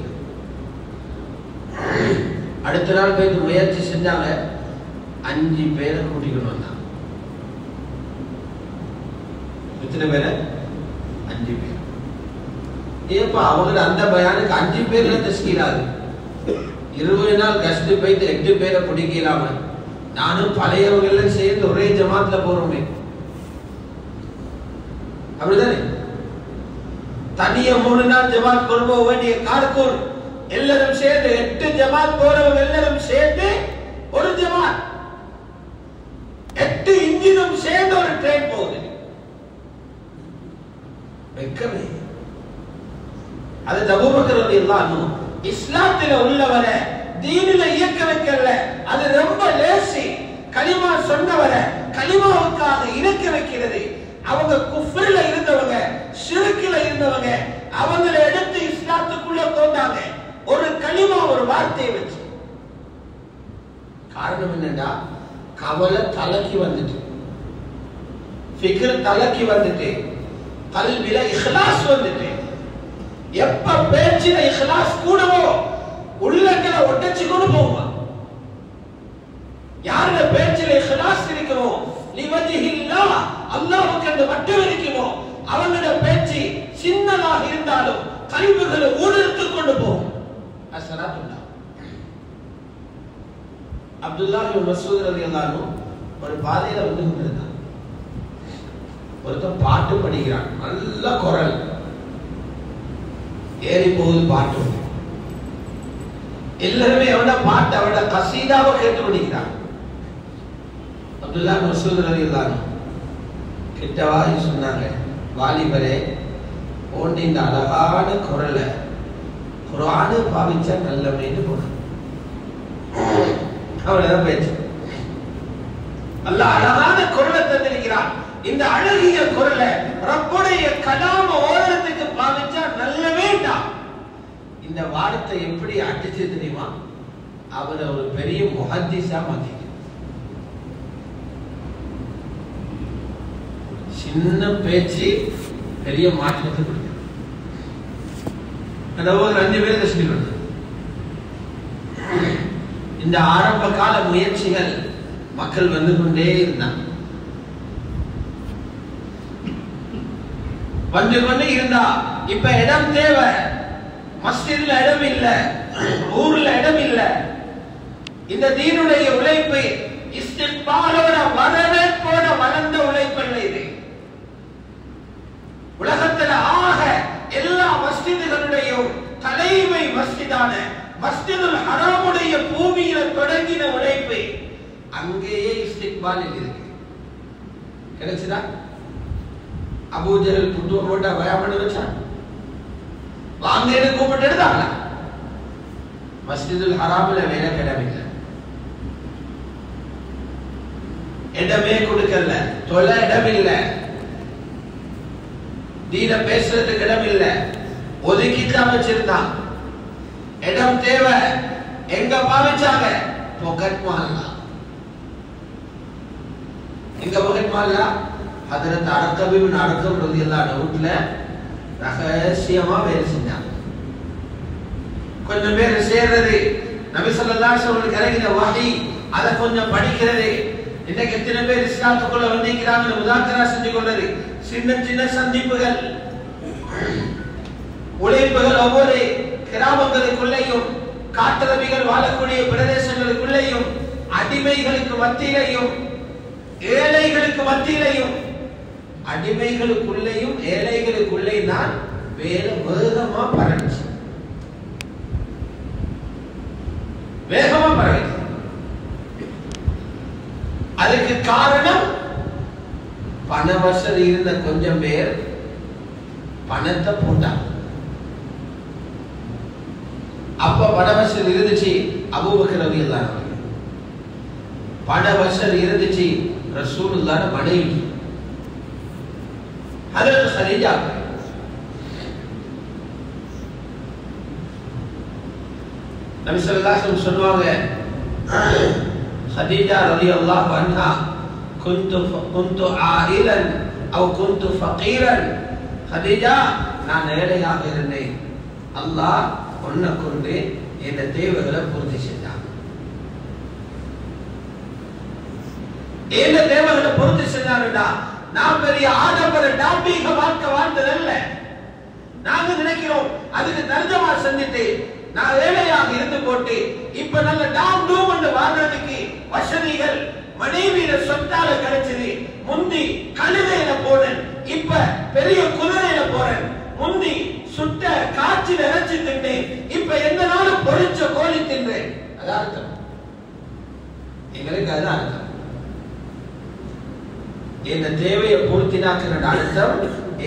அடுத்த நாள் போய் முயற்சி செஞ்சாங்க. 5 பேரை கூட்டிக்கணும் வந்தான். எத்தனை பேரை? 5 பேர். ஏப்பா அவங்க அந்த பயானுக்கு 5 பேர்ல தஸ்கீராது. 20 நாள் கஷ்டு போயிட்டு 8 பேரை பிடிக்கலாம நானும் பழையவங்க எல்லாம் சேர்ந்து ஒரே ஜமாத்ல போறோமே, அப்படிதானே? தனிய 3 நாள் ஜமாத் கொண்டு போக வேண்டிய கார்கூர் எல்லாரும் சேர்ந்து 8 ஜமாத் போறவங்க எல்லாரும் சேர்ந்து ஒரு ஜமாத், 8 இன்ஜினும் சேர்ந்து ஒரு ட்ரெயின் போகுது. வெக்கமே. அது அபூபக்கர் ரலியல்லாஹு அன்ஹு இஸ்லாத்தில உள்ளவரை தீனில இயக்க வைக்கல. அது ரொம்ப லேசி. கலிமா சொன்னவரை கலிமாவுக்காக இணைக்க வைக்கிறது. அவங்க குஃப்ரில இருந்தவங்க, ஷிர்கில இருந்தவங்க, அவங்கள எடுத்து இஸ்லாத்துக்குள்ள கொண்டாங்க ஒரு கலிமா, ஒரு வார்த்தையை வச்சு. காரணம் என்னன்னா கவலை தலைக்கு வந்துட்டு, ஃபிக்ர் தலைக்கு வந்துட்டு, கல்வில இஹ்லாஸ் வந்துட்டு. எப்ப பேச்சில இஹ்லாஸ் கூடவோ உள்ளங்களை ஒட்டச்சு கொண்டு போகுமா? யாருடைய பேச்சில இஹ்லாஸ் இருக்குமோ, லிவஜிஹில்லாஹ் அல்லாஹ்வுக்கு மட்டும் இருக்குமோ, அவங்களோட பேச்சு சின்னதாக இருந்தாலும் கல்விகளை ஊடுருத்து கொண்டு போகும். அஸ்ஸலாத்துல்லாஹ். அப்துல்லாஹ் இப்னு மஸ்ஊத் ரலியல்லாஹு அன்ஹு ஒரு பாதையில வந்து கொண்டிருந்தார். ஒருத்தன் பாட்டு படிக்கிறான், நல்ல குரல், ஏறி போகுது பாட்டு. எல்லாருமே அவன பாட்டு, அவன கசீதாவை கேட்டு படிக்கிறான். அப்துல்லாஹ் மஸ்ஊத் ரலியல்லாஹு அன்ஹு கிட்டவாகி சொன்னாங்க, வாலிபரே, ஓண்டி இந்த அழகான குரலை குர்ஆனை பாவிச்சா நல்லமைன்னு போனான். அவ்வளவுதான் பேச்சு. அல்லாஹ் அழகான குரலை தந்திருக்கிறான். இந்த அழகிய குரலை ரப்புடைய கலாம ஓரத்துக்கு பாவிச்சா நல்லவேண்டா. இந்த வார்த்தை எப்படி அடிச்சு தெரியுமா? அவரை ஒரு பெரிய முஹத்திஸா மாத்தி. சின்ன பேச்சு பெரிய மாற்றத்தை கொடுக்கும். ஒரு 5 பேர் தஸ்கீர். இந்த ஆரம்ப கால முயற்சிகள் மக்கள் வந்து கொண்டே இருந்தாங்க. வந்து கொண்டு இருந்தா இப்ப இடம் தேவை. மஸ்ஜித்ல இடம் இல்ல, ஊர்ல இடம் இல்ல. இந்த தீனுடைய உழைப்பு இஸ்திக்பாலோட வரவேற்போட வளர்ந்த உழைப்பு இல்லை. இது உலகத்துல ஆக எல்லா மஸ்ஜிதுகளுடையும் தலைமை மஸ்ஜிதான மஸ்ஜிதுல் ஹராமுடைய பூமியில தொடங்கின உழைப்பு அங்கேயே இஸ்திக்பாலில் இருக்கு. கிடைச்சதா? அபூஜஹல் புட்டு போட்டா பயம் பண்ணி வச்சான். வாங்கன்னு கூப்பிட்டு எடுத்தாங்களா? மஸ்ஜிதுல் ஹராம்ல வேற இடம் இல்லை, இடமே கொடுக்கல, தொலை இடம் இல்லை, தீன பேசுறதுக்கு இடம் இல்லை, ஒதுக்கித்தான் வச்சிருந்தான். இடம் தேவை. எங்க பாவிச்சாங்க? பொக்கெட் மால்லா. எங்க பொக்கெட் மால்லா? ஹஜ்ரத் அர்கம் இப்னு அர்கம் ரலியல்லாஹு அன்ஹு வீட்ல ரகசியமா வேலை செஞ்சாங்க. கொஞ்சம் பேர் சேர்றது, நபி ஸல்லல்லாஹு அலைஹி வஸல்லம் இறங்கின வஹி அதை கொஞ்சம் படிக்கிறது. இன்னைக்கு எத்தனை பேர் இஸ்லாத்துக்குள்ள வந்திருக்கிறாங்க, முதாக்கரா செஞ்சு கொண்டது. சின்ன சின்ன சந்திப்புகள், உழைப்புகள் ஒவ்வொரு கிராமங்களுக்குள்ளேயும், காட்டரபிகள் வாழக்கூடிய பிரதேசங்களுக்குள்ளேயும், அடிமைகளுக்கு மத்தியிலையும், ஏழைகளுக்கு மத்தியிலையும், அடிமைகளுக்குள்ளேயும் ஏழைகளுக்குள்ளே தான் வேற வேகமா பரவிச்சு. வேகமா பரவிச்சு. அதுக்கு காரணம் பண வசதி இருந்த கொஞ்சம் பேர் பணத்தை போட்டாங்க. அப்ப பண வசதி இருந்துச்சு அபூபக்கர் ரலியல்லாஹு அன்ஹு, பண வசதி இருந்துச்சு ரசூலுல்லாஹ் மனைவி ஹஜ்ரத் கதீஜா. நபி ஸல்லல்லாஹு அலைஹி வஸல்லம் சொல்வாங்க, கதீஜா ரலியல்லாஹு அன்ஹா குன்து ஆயிலன் அவ் குன்து ஃபகீரன். கதீஜா, நான் ஏழையாக இருந்தேன், அல்லாஹ் உன்னை கொண்டு என் தேவைகளை பூர்த்தி செஞ்சான். ஏன தேவர்களை பொறுத்து செஞ்சாருடா நான் பெரிய ஆடம்பர டாம்பிக வாழ்க்கை வாழ்ந்ததல்ல. நாங்க நினைக்கிறோம் அதுக்கு தர்ஜமா செஞ்சுட்டு நான் ஏழையாக இருந்து போட்டு இப்ப நல்ல டாம் டூம் என்று வாழ்றதுக்கு வசதிகள் மனைவியில சொத்தால கிடைச்சது. முந்தி கழுதையில போனேன், இப்ப பெரிய குதிரையில போறேன். முந்தி சுட்ட காய்ச்சில் இறைச்சி தின்றேன், இப்ப எந்த நாளும் பொரிச்ச கோழி தின்றேன். அது அர்த்தம், எங்களுக்கு அது அர்த்தம். இந்த தேவையை பூர்த்தினாக்குற அர்த்தம்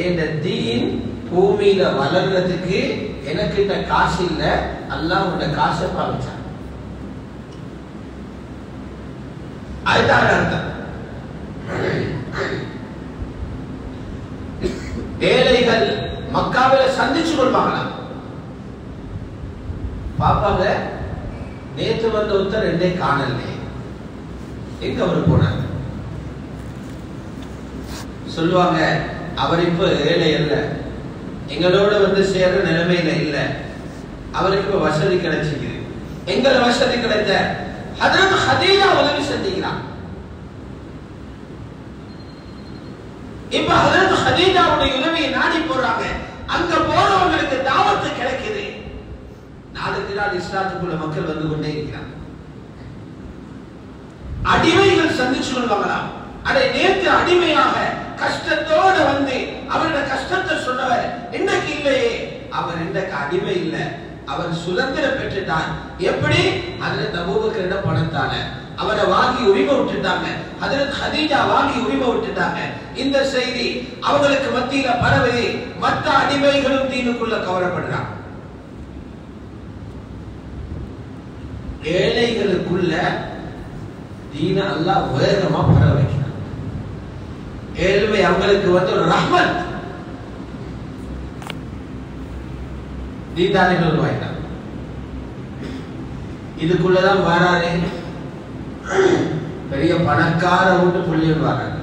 இந்த தீன் பூமியில வளர்றதுக்கு எனக்கிட்ட காசு இல்ல, அல்லாஹ் உன்னை காசை பாவிச்சான். அதுதான் அர்த்தம். ஏழைகள் மக்காவில சந்திச்சு கொள்வாங்களா? பாப்பாங்க நேற்று வந்த ஒருத்தர் ரெண்டே காணலே, எங்க அவர் போனாங்க? சொல்லுவாங்க அவர் இப்ப ஏழை அல்ல, எங்களோட வந்து சேர்ற நிலைமையில இல்ல, அவருக்கு இப்ப வசதி கிடைச்சிருக்கு. எங்களை வசதி கிடைத்த ஹஜ்ரத் ஹதீஜா உதவி செஞ்சுக்கிறான். இப்ப ஹஜ்ரத் ஹதீஜாவுடைய உதவியை நாடி போறாங்க. அங்க போறவங்களுக்கு தாவத்து கிடைக்குது. நாளுக்கு நாள் இஸ்லாத்துக்குள்ள மக்கள் வந்து கொண்டே இருக்கிறாங்க. அடிமைகள் சந்திச்சு கொள்வாங்களாம். அதை நேற்று அடிமையாக கஷ்டத்தோடு வந்து அவருடைய கஷ்டத்தை சொன்னவர் இன்னைக்கு இல்லையே, அவர் இன்றைக்கு அடிமை இல்ல, அவர் சுதந்திரம் பெற்றுட்டார். எப்படி? ஹஜ்ரத் அபூபக்கர் பணத்தால அவரை வாங்கி உரிமை விட்டுட்டாங்க. ஹஜ்ரத் ஹதீஜா வாங்கி உரிமை விட்டுட்டாங்க. இந்த செய்தி அவங்களுக்கு மத்தியில பரவுது. மற்ற அடிமைகளும் தீனுக்குள்ள கவரப்படுறாங்க. ஏழைகளுக்குள்ள தீன அல்லாஹ் வேகமா பரவ வைக்கிறார். ஏழ்மை அவங்களுக்கு வந்து ஒரு ரஹ்மத். தீதாரிகள் வாய்ந்தார். இதுக்குள்ளதான் வராரு பெரிய பணக்கார வீட்டு புள்ளியல் வராங்க.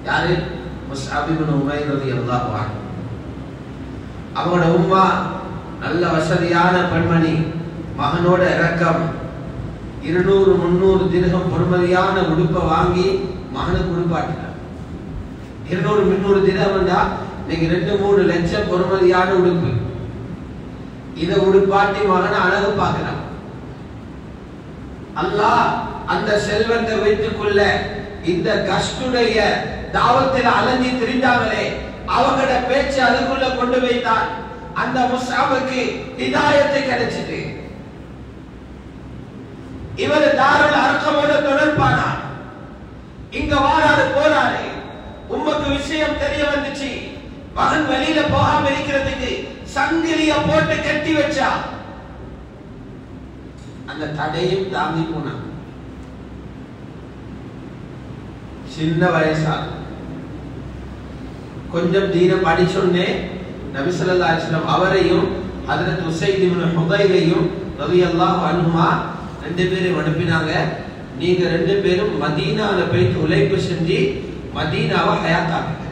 யாரு? முஸ்அப் இப்னு உமைர் ரலியல்லாஹு அன்ஹு. அவங்களோட உம்மா நல்ல வசதியான பெண்மணி, மகனோட இரக்கம். 200-300 திர்ஹம் பொறுமதியான உடுப்பை வாங்கி மகனுக்கு உடுப்பாட்டினார். 200-300 திர்ஹம் இன்னைக்கு 2-3 லட்சம் பொறுமதியான உடுப்பு. இதை உடுப்பாட்டி மகனை அழகு பார்க்கிறான். அல்லாஹ் அந்த செல்வத்தை வைத்துக்கொள்ள இந்த கஷ்டுடைய தாவத்தில் அலைஞ்சி திரிந்தாங்களே அவங்களோட பேச்சு அதுக்குள்ள கொண்டு வைத்தான். அந்த முஸ்அபுக்கு ஹிதாயத்தை கிடைச்சிட்டு இவர் தாருல் அர்கமோட தொடர்பானார். இங்க வாராரு போறாரு. உம்மக்கு விஷயம் தெரிய வந்துச்சு. மகன் வெளியில போகாம இருக்கிறதுக்கு சங்கிலிய போட்டு கட்டி வச்சா. அந்த தடையும் தாண்டி போனான். சின்ன வயசா கொஞ்சம் தீன படிச்சோன்னே நபி ஸல்லல்லாஹு அலைஹி வஸல்லம் அவரையும் ஹஜ்ரத் உஸைத் இப்னு ஹுதைரையும் ரலியல்லாஹு அன்ஹுமா ரெண்டு பேரும் அனுப்பினாங்க. நீங்க ரெண்டு பேரும் மதீனால போய் உழைப்பு செஞ்சு மதீனாவை ஹயாத்தாக்குங்க.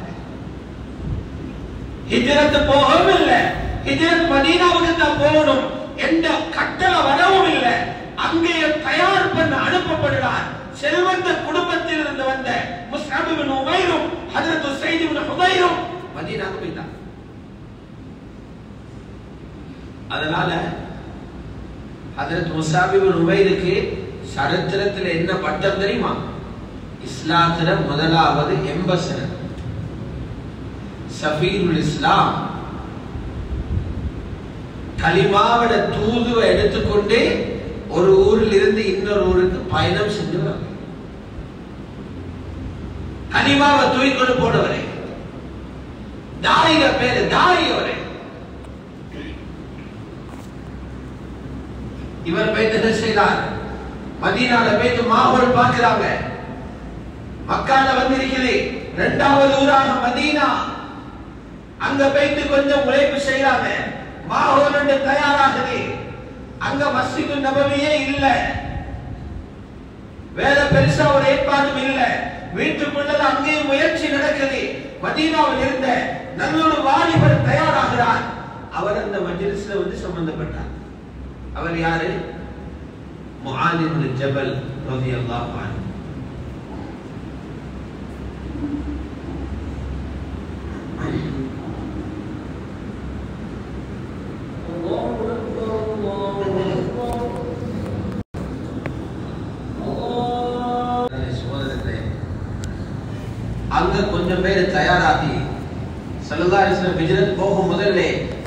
ஹிஜ்ரத் போகவும் இல்லை, ஹிஜ்ரத் மதீனாவுக்கு தான் போகணும் என்ற கட்டளை வரவும் இல்லை. அங்கேயே தயார் பண்ண அனுப்பப்படுகிறார். செல்வந்த குடும்பத்தில் இருந்து வந்த முஸ்அப் இப்னு உமைரும் ஹஜ்ரத் உஸைத் இப்னு ஹுதைரும் மதீனாவுக்கு போயிட்டாங்க. அதனால ஹஜ்ரத் முஸ்அப் இப்னு உமைருக்கு சரித்திரத்தில் என்ன பட்டம் தெரியுமா? இஸ்லாத்துல முதலாவது எம்பசடர், சஃபீருல் இஸ்லாம். கலிமாவோட தூதுவை எடுத்துக்கொண்டு ஒரு ஊரில் இருந்து இன்னொரு ஊருக்கு பயணம் சென்று வர கலிமாவை தூக்கிக்கொண்டு போனவரே தாயிர பேரு தாயிவரே. இவர் போயிட்டு என்ன செய்தார்? மதீனால போயிட்டு மாஹோல் பார்க்கிறாங்க. மக்கால வந்திருக்கிறது இரண்டாவது ஊராக மதீனா. அங்க போயிட்டு கொஞ்சம் உழைப்பு செய்யறாங்க. மாஹோல் தயாராகுது. அங்க மஸ்ஜிது நபவியே இல்ல, வேற பெருசா ஒரு ஏற்பாடும் இல்ல. வீட்டுக்குள்ள அங்கேயும் முயற்சி நடக்குது. மதீனாவில் இருந்த நல்லொரு வாலிபர் தயாராகிறார். அவர் அந்த மஜ்லிஸ்ல வந்து சம்பந்தப்பட்டார். அவர் யாரு? முஆத் இப்னு ஜபல் ரலியல்லாஹு அன்ஹு. அங்க கொஞ்சம் பேர் தயாராகி ஸல்லல்லாஹு அலைஹி வஸல்லம் ஹிஜ்ரத் போகும் முதல்ல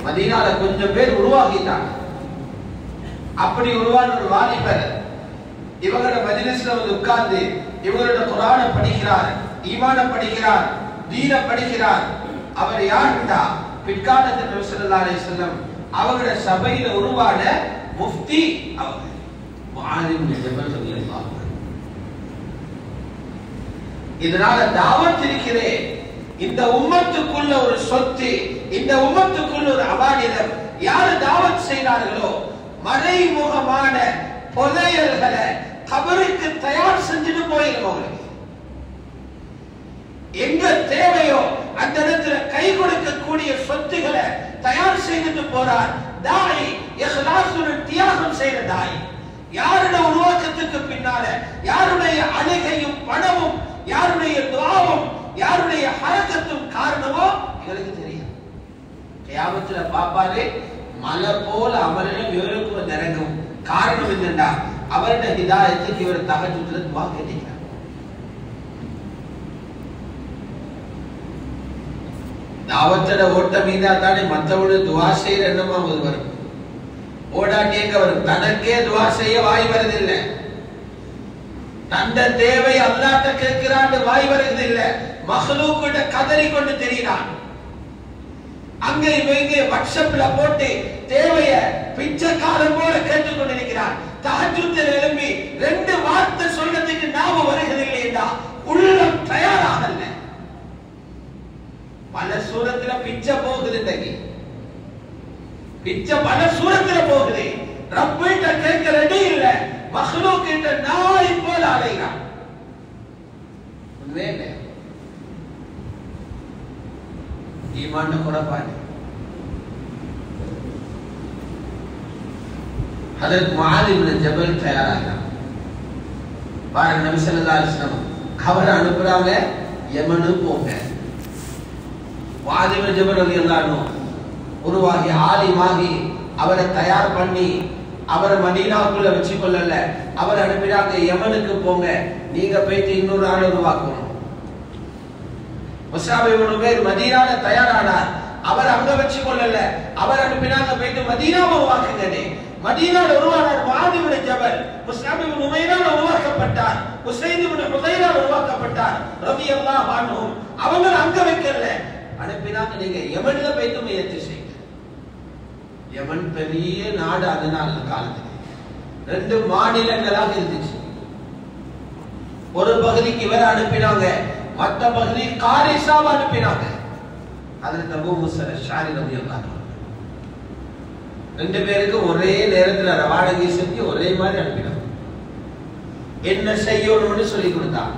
மதீனால கொஞ்சம் பேர் உருவாகிட்டாங்க. அப்படி உருவான ஒரு வாலிபர் இவங்களோட மஜ்லிஸ்ல வந்து உட்கார்ந்து இவங்களோட குர்ஆனை படிக்கிறார், ஈமான படிக்கிறார், தீன படிக்கிறார். அவர் யாருன்னா பிற்காலத்தில் நபி ஸல்லல்லாஹு அலைஹி வஸல்லம் அவங்களோட சபையில உருவான முஃப்தி அவங்க முஆத் இப்னு ஜபல் ரலியல்லாஹு அன்ஹு. இதனால தாவத் இருக்கிறே இந்த உம்மத்துக்குள்ள ஒரு சொத்து, இந்த உம்மத்துக்குள்ள ஒரு அபானிதம். யாரு தாவத் செய்கிறார்களோ மறைமுகமான புதையல்களை கபருக்கு தயார் செஞ்சுட்டு போயிருக்கோம். எங்க தேவையோ அந்த இடத்துல கை கொடுக்கக்கூடிய சொத்துக்களை தயார் செய்துட்டு போறார் தாய். இஹ்லாஸுடன் தியாகம் செய்த தாய். யாருடைய உருவாக்கத்துக்கு பின்னால யாருடைய அழுகையும் பணமும் யாருடைய துஆவும் யாருடைய ஹரக்கத்தும் காரணமோ எங்களுக்கு தெரியும். கியாமத்துல பாப்பாரே மலை போல அமலிலும் இவருக்கும் நரங்கும். காரணம் என்னன்னா அவருடைய ஹிதாயத்துக்கு இவர் தஹஜ்ஜுத்ல துஆ கேட்கிறார். தாவத்தோட ஓட்ட மீதா தானே மற்றவங்க துஆ செய்யற எண்ணமா வரும். ஓடாட்டியங்க வரும். தனக்கே துஆ செய்ய வாய் வருதில்லை. தந்த தேவை அல்லாஹ்ட்ட கேட்கிறான்னு வாய் வருதில்லை. மக்லூக்கிட்ட கதறி கொண்டு தெரிகிறான். அங்க இவங்க வாட்ஸ்அப்ல போட்டு தேவைய பிச்சைக்காரன் போல கேட்டுக் கொண்டிருக்கிறான். தஹஜ்ஜுத்ல எழும்பி 2 வார்த்தை சொல்றதுக்கு நாம வருகிறதில்லையா? உள்ளம் தயாராகல. பல சூரத்துல பிச்சை போகுது. இன்னைக்கு பிச்சை பல சூரத்துல போகுது. ரப்பிட்ட கேட்க ரெடி இல்ல. மக்லூக் கிட்ட நாய் போல அலைகிறான். உண்மையிலே ஈமான் குறைபாடு. ஹஜ்ரத் முஆத் இப்னு ஜபல் தயாராகிறார். பாருங்க நபி ஸல்லல்லாஹு அலைஹி வஸல்லம் கவரை அனுப்புறாங்க, யமனு போங்க. முஆத் இப்னு ஜபல் ரலியல்லாஹு அன்ஹு உருவாகி ஆலிமாகி அவரை தயார் பண்ணி அவரை மதீனாவுக்குள்ள வச்சு கொள்ளல. அவர் அனுப்பினாங்க யமனுக்கு போங்க, நீங்க போயிட்டு இன்னொரு ஆள் உருவாக்கணும். முஸாப் இப்னு உமைர் மதீனால தயாரானார். அவர் அங்க வச்சு கொள்ளல. அவர் அனுப்பினாங்க போயிட்டு மதீனாவை உருவாக்குங்க. மதீனால உருவானார் முஆத் இப்னு ஜபல். முஸாப் இப்னு உமைரால உருவாக்கப்பட்டார். உஸைத் இப்னு ஹுதைரால உருவாக்கப்பட்டார் ரலியல்லாஹு அன்ஹும். அவங்க அங்க வைக்கல. அனுப்பினாங்க நீங்க யமன்ல போயிட்டு முயற்சி செய்யுங்க. யமன் பெரிய நாடு. அதனால காலத்துல 2 மாநிலங்களாக இருந்துச்சு. ஒரு பகுதிக்கு இவரை அனுப்பினாங்க, மற்ற பகுதி காரிசாவை அனுப்பினாங்க. ஹஜ்ரத் அபூ மூஸா அஷ்அரி ரலியல்லாஹு அன்ஹு 2 பேருக்கு ஒரே நேரத்துல ரவானகி செஞ்சு ஒரே மாதிரி அனுப்பினாங்க. என்ன செய்யணும்னு சொல்லி கொடுத்தாங்க.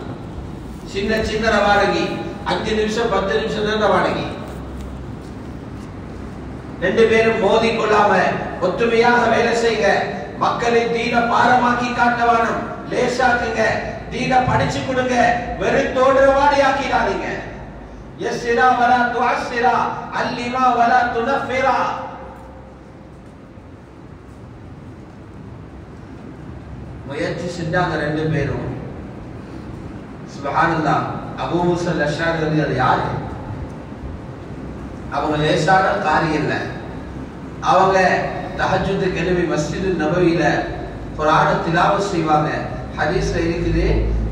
சின்ன சின்ன ரவானகி 5 நிமிஷம் 10 நிமிஷம் தான் ரவானகி. 2 பேரும் மோதி கொள்ளாம ஒற்றுமையாக வேலை செய்யுங்க. மக்களை தீன பாரமாக்கி காட்டவானும் லேசாக்குங்க. தீன படிச்சு கொடுங்க. வெறுத்தோடுறவாடி ஆக்கிடாதீங்க. யஸ்ஸிரா வலா துஅஸ்ஸிரா அல்லிமா வலா துனஃபிரா. முயற்சி செஞ்சாங்க 2 பேரும். சுப்ஹானல்லாஹ். அபூ மூஸா அஷ்அரி ரலியல்லாஹு யாரு? அவங்க லேசான காரியம் இல்ல. அவங்க தஹஜ்ஜுதுக்கு எழும்பி மஸ்ஜிது நபவியில குர்ஆனை திலாவத் செய்வாங்க. ஹதீஸ்ல இருக்குது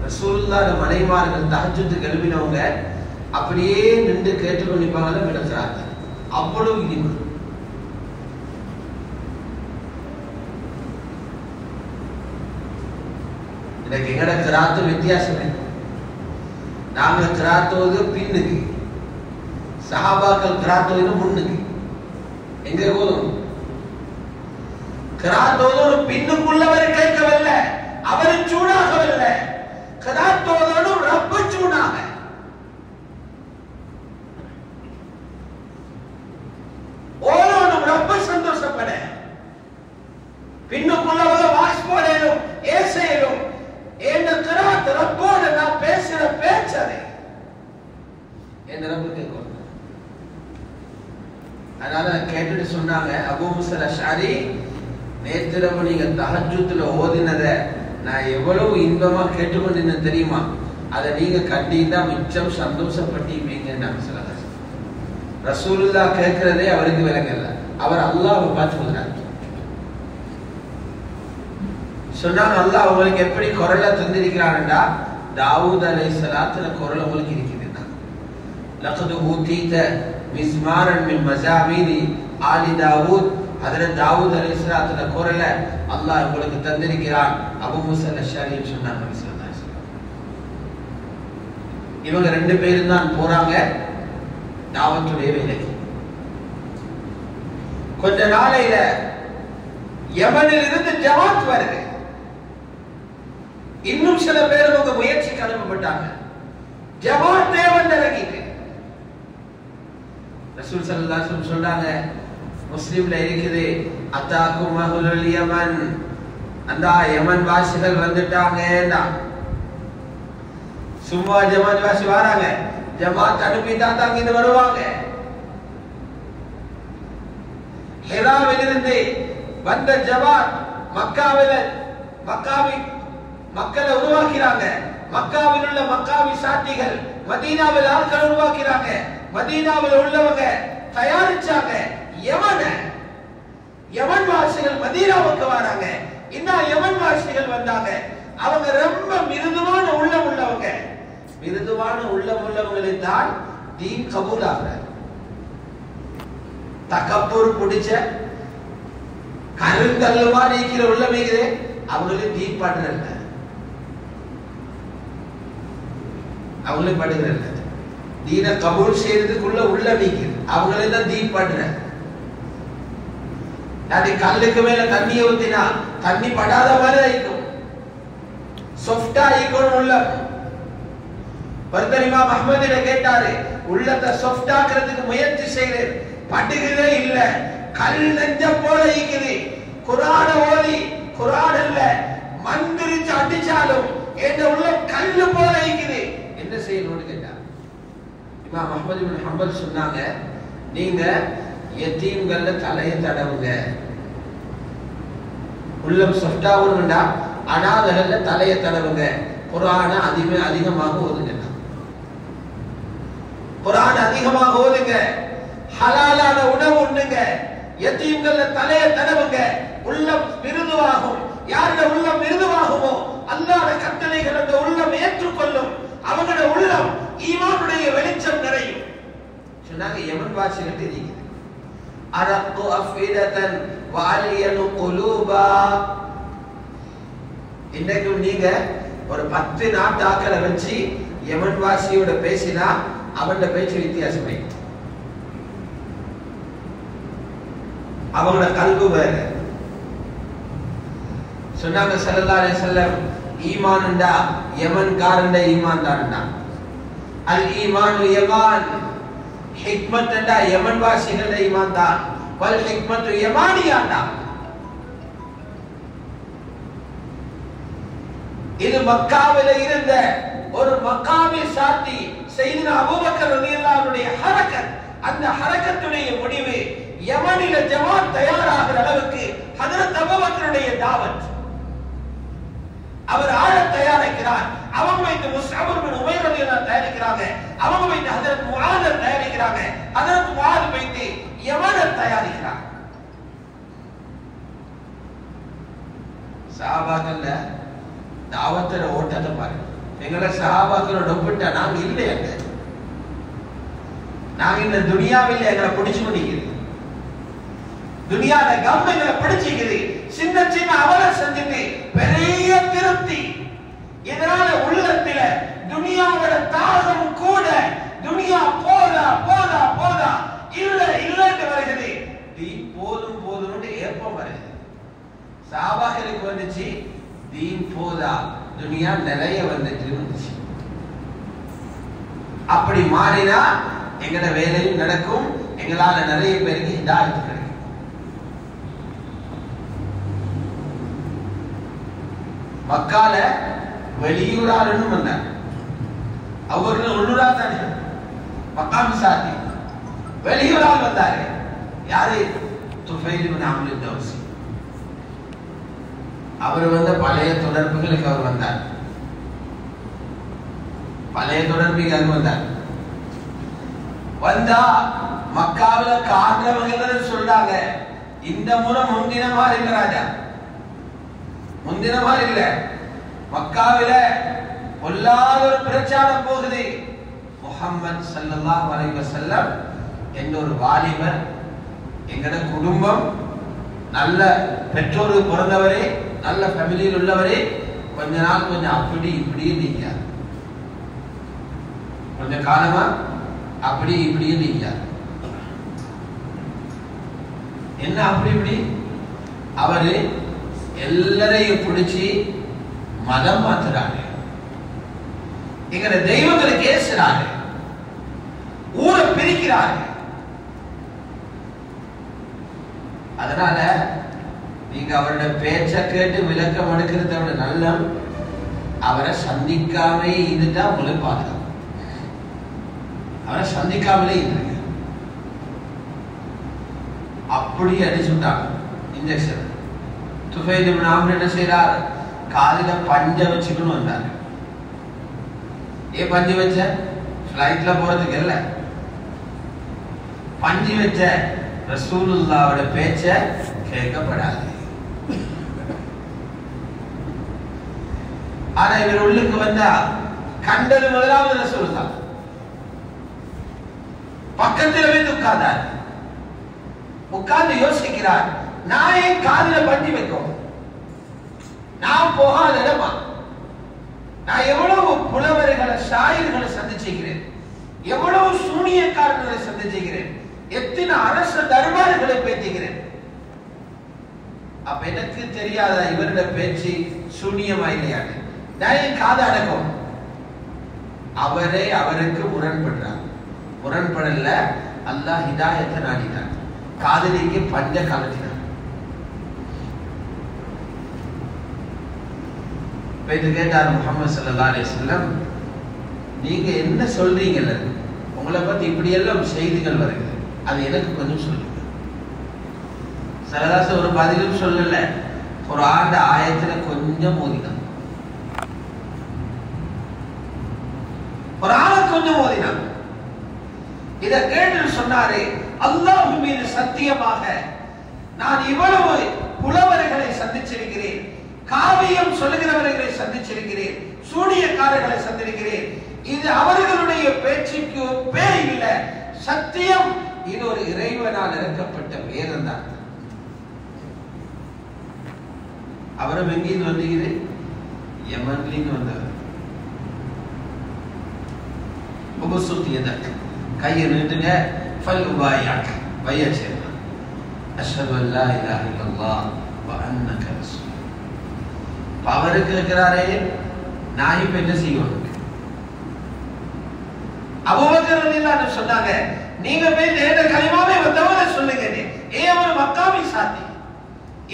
ரசூலுல்லாஹ் மனைவிமார்கள் தஹஜ்ஜுதுக்கு எழும்பினவங்க அப்படியே நின்று கேட்டுக்கொண்டிருப்பாங்க விடுறாங்க. அவ்வளவு இனிமை. இன்னைக்கு எங்கட கிராத்து வித்தியாசம். நாங்க கிராத்துவது பின்னுக்கு, சஹாபாக்கள் கிராத்துவது முன்னுக்கு. எங்க போதும் கிராத்தோடு பின்னுக்குள்ளவர் கேட்கவில்லை, அவர் சூடாகவில்லை. கிராத்தோடு ரப்ப சூடாக. ஓரோடும் ரப்ப சந்தோஷப்பட. பின்னுக்குள்ளவர் வாஷ் போடலும் ஏசையிலும் என்ன கிராத் ரப்போடு நான் பேசுற பேச்சதை அதை கேட்டுட்டு சொன்னாங்க, அபூ மூஸா அஷ்அரி, நேத்திரவு நீங்க தஹஜ்ஜுத்ல ஓதினதை நான் எவ்வளவு இன்பமா கேட்டுக்கொண்டிருந்தேன் தெரியுமா? அதை நீங்க கண்டிந்தா மிச்சம் சந்தோஷப்பட்டீங்க. ரசூலுல்லாஹ் கேட்கிறதே அவருக்கு விளங்கல, அவர் அல்லாஹ்வை பார்த்து சொல்றார். சொன்னாங்க, அல்லாஹ் உங்களுக்கு எப்படி குரலை தந்திருக்கிறான்டா, தாவூத் அலைஹிஸ்ஸலாத்துல குரல் உங்களுக்கு இருக்குதுன்னா, லக்து ஊதீத மிஸ்மாரன் மின் மஸாமீரி ஆலி தாவூத், ஹஜ்ரத் தாவூத் அலைஹிஸ்ஸலாத்துல குரலை அல்லாஹ் உங்களுக்கு தந்திருக்கிறான். அபூ மூஸா அஷ்அரி சொன்னாங்க. இவங்க ரெண்டு பேரும் தான் போறாங்க தாவத்துடைய வேலைக்கு. கொஞ்ச நாளையில யமனில் இருந்து ஜமாத் வருது. இன்னும் சில பேர் அவங்க முயற்சிக்கு அனுப்பப்பட்டாங்க. ஜமாத் தேவன் இறங்கிட்டு ரசூல் ஸல்லல்லாஹு அலைஹி வஸல்லம் சொன்னாங்க, முஸ்லிம்ல இருக்குது, அத்தாக்கும் அஹ்லுல் யமன், அந்த யமன் வாசிகள் வந்துட்டாங்க. சும்மா ஜமாத் வாசி வராங்க, ஜமாத் அனுப்பிட்டா தான் இங்க வருவாங்க. ஹிராவிலிருந்து வந்த ஜமாத் மக்களை உருவாக்கிறாங்க. மக்காவில் உள்ள மக்காவி சாட்டிகள் மதீனாவில் ஆட்கள் உருவாக்கிறாங்க. மதீனாவில் உள்ளவங்க தயாரிச்சாங்க. யமன் வாசிகள் மதீனாவுக்கு வராங்க. இன்னும் யமன் வாசிகள் வந்தாங்க. அவங்க ரொம்ப மிருதுவான உள்ளம் உள்ளவங்க. மிருதுவான உள்ளம் உள்ளவங்களை தான் தீன் கபூல் ஆகிறார். தகப்பூர் பிடிச்ச கருங்கல்லுமா நீக்கிற உள்ளமைக்குது, அவங்களே தீன் பாடுறல்ல, அவங்களே படுகிறல்ல. தீன கபூல் செய்யறதுக்குள்ள உள்ள நீக்குது, அவங்களே தான் தீன் பாடுற. அது கல்லுக்கு மேல தண்ணியை ஊத்தினா தண்ணி படாத மாதிரி ஆயிக்கும், சொஃப்டா ஆயிக்கணும் உள்ள. ஒருத்தர் இமாம் அஹ்மதிட கேட்டாரு, உள்ளத்தை சொஃப்டாக்குறதுக்கு முயற்சி செய்யறேன், படுகிறதே இல்ல, கல் நெஞ்ச போல இருக்குது. குர்ஆன ஓதி குர்ஆன் இல்ல மந்திரிச்சு அடிச்சாலும் என்ற உள்ள கல்லு போல இருக்குது, என்ன செய்யணும்னு கேட்டார். இமாம் அஹ்மது இப்னு ஹம்பல் சொன்னாங்க, நீங்க யதீம்கள தலையை தடவுங்க. உள்ளம் சொஃப்டாவும்டா, அனாதைகள தலையை தடவுங்க. குர்ஆனை அதிகமாக ஓதுங்க. குர்ஆன் அதிகமாக ஓதுங்க. ஹலாலான உணவு உண்ணுங்க. யதீம்கள தலையை தடவுங்க. உள்ளம் மிருதுவாகும். யாருடைய உள்ளம் மிருதுவாகுமோ அல்லாஹ்வுடைய கட்டளைகளை அந்த உள்ளம் ஏற்றுக்கொள்ளும். அவங்களுடைய உள்ளம் ஈமானுடைய வெளிச்சம் நிறையும். சொன்னாங்க, யமன் வாசிகள் இருக்குது. அரக்கு அஃபிததன் வஅலியனு குலூபா. இன்னைக்கும் நீங்க ஒரு 10 நாட்டாக்களை வச்சு யமன் வாசியோட பேசினா அவனோட பேச்சு வித்தியாசமே. அவங்களோட கல்பு வேற. சொன்னாங்க ஸல்லல்லாஹு அலைஹி வஸல்லம், ஈமான்டா யமன் காரண்ட ஈமான் தான்டா. அல் ஈமானு யமான், ஹிக்மத்டா யமன் வாசிகளோட ஈமான் தான். வல் ஹிக்மத்து யமானியாண்டா. இது மக்காவில இருந்த ஒரு மக்காமி சாத்தி சையதுனா அபூபக்கர் ரலியல்லாஹு அன்ஹுடைய ஹரக்கத். அந்த ஹரக்கத்துடைய முடிவு யமனில ஜமாத் தயாராகிற அளவுக்கு ஹஜ்ரத் அபூபக்கருடைய தாவத். அவர் ஆள தயாரிக்கிறார். அவங்க வைத்து முஸ்அப் இப்னு உமைர் ரலியல்லாஹு தயாரிக்கிறாங்க. அவங்க வைத்து ஹஜ்ரத் முஆத் தயாரிக்கிறாங்க. ஹஜ்ரத் முஆத் வைத்து யமன தயாரிக்கிறார். சஹாபாக்கள்ல தாவத்தோட ஓட்டத்தை பாருங்க. எங்களை சஹாபாக்களோட ஒப்பிட்டா நாங்க இல்லையாங்க. நாங்க இந்த துனியாவில் எங்களை பிடிச்சு முடிக்குது. துனியால கம் எங்களை பிடிச்சிக்குது. சின்ன சின்ன அவல செஞ்சுட்டு பெரிய திருப்தி. இதனால உள்ளத்துல துனியாவோட தாகம் கூட, துனியா போதா போதா போதா இல்ல இல்லன்னு வருகிறது. தீன் போதும் போதும்னு ஏப்பம் வருது. சஹாபாக்களுக்கு வந்துச்சு, தீன் போதா, துனியா நிறைய வந்துட்டு இருந்துச்சு. அப்படி மாறினா எங்கட வேலையும் நடக்கும், எங்களால நிறைய பேருக்கு ஹிதாயத் கிடைக்கும். மக்கால வெளியூராளன்னு வந்தாங்க. அவர்கள் உள்ளூரா தானே மக்காம் சாத்தி வெளியூரால் வந்தாரு. யாரு? துஃபைல் இப்னு அம்ர் அத்-தௌசி. அவர் பழைய தொடர்புகளுக்கு அவர் வந்தார். பழைய தொடர்புக்கு வந்தார். வந்தா மக்காவில காரணவங்க சொல்றாங்க, இந்த முறை முந்தின மாதிரி இல்ல ராஜா, முந்தின மாதிரி இல்ல. மக்காவில பொல்லாத ஒரு பிரச்சாரம் போகுது. முஹம்மது ஸல்லல்லாஹு அலைஹி வஸல்லம் என்ற ஒரு வாலிபர், எங்கட குடும்பம் நல்ல பெற்றோருக்கு பிறந்தவரே, நல்ல ஃபேமிலியில் உள்ளவரே, கொஞ்ச நாள் கொஞ்சம் அப்படி இப்படி நீங்க கொஞ்ச காலமா அப்படி இப்படி நீங்க என்ன அப்படி இப்படி? அவரு எல்லாரையும் பிடிச்சி மதம் மாத்துறாங்க, எங்கட தெய்வங்களை கேசுறாங்க, ஊரை பிரிக்கிறாங்க. அதனால நீங்க அவரோட பேச்ச கேட்டு விளக்கம் எடுக்கிறத விட நல்ல அவரை சந்திக்காமலே இருந்துட்டா உங்களுக்கு பாதுகாப்பு. அவரை சந்திக்காமலே இருந்துங்க. அப்படி அடிச்சுட்டாங்க இன்ஜெக்ஷன். துஃபைல் இப்னு அம்ர் என்ன செய்யறார்? காலில பஞ்ச வச்சுக்கணும் வந்தாங்க. ஏன் பஞ்சு வச்ச? ஃபிளைட்ல போறதுக்கு இல்ல, பஞ்சு வச்ச ரசூலுல்லாஹ்வோட பேச்ச கேட்கப்படாது. ஆனா இவர் உள்ளுக்கு வந்தா கண்டது முதலாவது ரசூலுல்லாஹ். பக்கத்தில் வந்து உட்கார்ந்தார். உட்கார்ந்து யோசிக்கிறார், நான் ஏன் காதில பஞ்சு வைக்கும்? நான் போகாத இடமா? நான் எவ்வளவு புலவர்களை ஷாயிர்களை சந்திச்சிருக்கிறேன், எவ்வளவு சூனியக்காரர்களை சந்திச்சிருக்கிறேன், எத்தனை அரச தர்பார்களை பேசுகிறேன். அப்ப எனக்கு தெரியாத இவருடைய பேச்சு சூனியமா இல்லையான்னு நான் என் காதை அடக்கும். அவரே அவருக்கு முரண்படுறார். முரண்படல, அல்லாஹ் ஹிதாயத்தை நாடினார். காதலிக்கு பஞ்ச கலத்தினார். கேட்டார் முஹம்மது ஸல்லல்லாஹு அலைஹி வஸல்லம், நீங்க என்ன சொல்றீங்கல்ல, உங்களை பத்தி இப்படி எல்லாம் செய்திகள் வருகிறது, அது எனக்கு கொஞ்சம் சொல்லுங்க. சரதாச ஒரு பதிலும் சொல்லல, ஒரு ஆண்டு ஆயத்துல கொஞ்சம் ஓதினான், ஒரு ஆள கொஞ்சம் ஓதினான். இதை கேட்டு சொன்னாரு, அல்லாஹ் மீது சத்தியமாக நான் இவ்வளவு புலவர்களை சந்திச்சிருக்கிறேன், காவியம் சொல்லுகிறவர்களை சந்திச்சிருக்கிறேன், சூனியக்காரர்களை சந்திருக்கிறேன். இது அவர்களுடைய பேச்சுக்கு ஒப்பே இல்லை, சத்தியம். இது ஒரு இறைவனால் இறக்கப்பட்ட வேதம் தான். அவரும் எங்கிருந்து வந்தீங்க? யமன்லிருந்து வந்தவர். கையை நீட்டுங்க, ஃபல் உபாயாக், பைய சேருங்க. அஷ்ஹது அல்லா இலாஹ இல்லல்லாஹ் வ அன்னக ரசூல். அவருக்கு இருக்கிறாரே, நான் இப்ப என்ன செய்யணும்? அபூபக்கர் ரலியல்லாஹு அன்ஹு சொன்னாங்க, நீங்க போய் நேர கலிமாவை வந்தவரை சொல்லுங்க. ஏன் அவர் மக்காவை சாத்தி,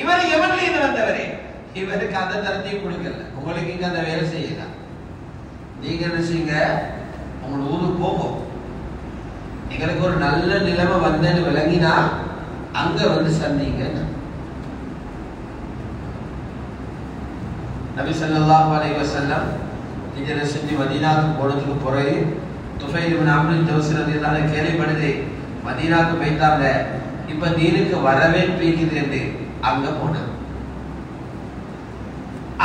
இவர் யமன்ல இருந்து வந்தவரே, இவருக்கு அந்த தரத்தையும் கொடுக்கல. உங்களுக்கு இங்க அந்த வேலை செய்யலாம். நீங்க என்ன செய்யுங்க, உங்களோட ஊருக்கு போகும். எங்களுக்கு ஒரு நல்ல நிலைமை வந்தேன்னு விளங்கினா அங்க வந்து சந்திங்க. நபி ஸல்லல்லாஹு அலைஹி வஸல்லம் ஹிஜ்ரத் செஞ்சு மதீனாவுக்கு போனதுக்கு பிறகு துஃபைல் இப்னு அம்ர் அத்-தௌசி ரலியல்லாஹு அன்ஹு கேள்விப்படுது, மதீனாவுக்கு போயிட்டாங்க, இப்ப தீனுக்கு வரவேற்பீக்குது என்று அங்க போனார்.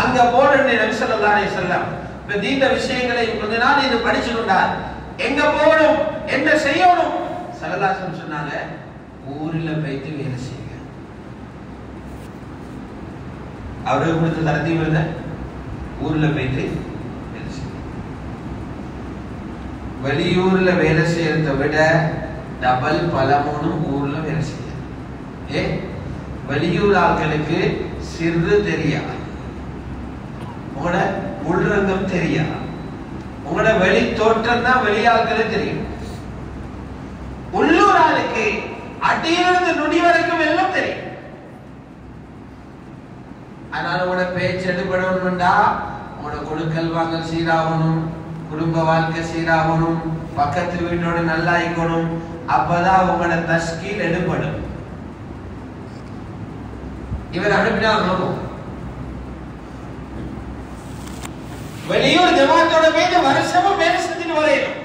அங்க போனே நபி ஸல்லல்லாஹு அலைஹி வஸல்லம் இப்ப தீன விஷயங்களை கொஞ்ச நாள் இது படிச்சு கொண்டார். எங்க போகணும், என்ன செய்யணும்? ஸல்லல்லாஹு அலைஹி வஸல்லம் சொன்னாங்க, ஊரில் போயிட்டு வேலை செய்யுங்க. அவருக்கு கொடுத்த தரத்தையும் இல்ல, ஊர்ல போயிட்டு வேலை செய்யுங்க. வெளியூர்ல வேலை செய்யறதை விட டபுள் பலமூணும் ஊர்ல வேலை செய்ய. வெளியூர் ஆட்களுக்கு சிறு தெரியாது, உங்களோட உள்ரங்கம் தெரியாது, உங்களோட வெளி தோற்றம் தான் வெளியாட்களே தெரியும். உள்ளூர் ஆளுக்கு அடியிலிருந்து நுடி வரைக்கும் எல்லாம் தெரியும். அதனால உங்களோட பேச்சு எடுபடணும்டா, உங்களோட கொடுக்கல் வாங்கல் சீராகணும், குடும்ப வாழ்க்கை சீராகணும், பக்கத்து வீட்டோட நல்லா இருக்கணும். அப்பதான் உங்களோட தஸ்கீல் எடுபடும். இவர் அனுப்பினாங்க. வெளியூர் ஜமாத்தோட போய் வருஷமும் வேலை செஞ்சுட்டு வரையணும்.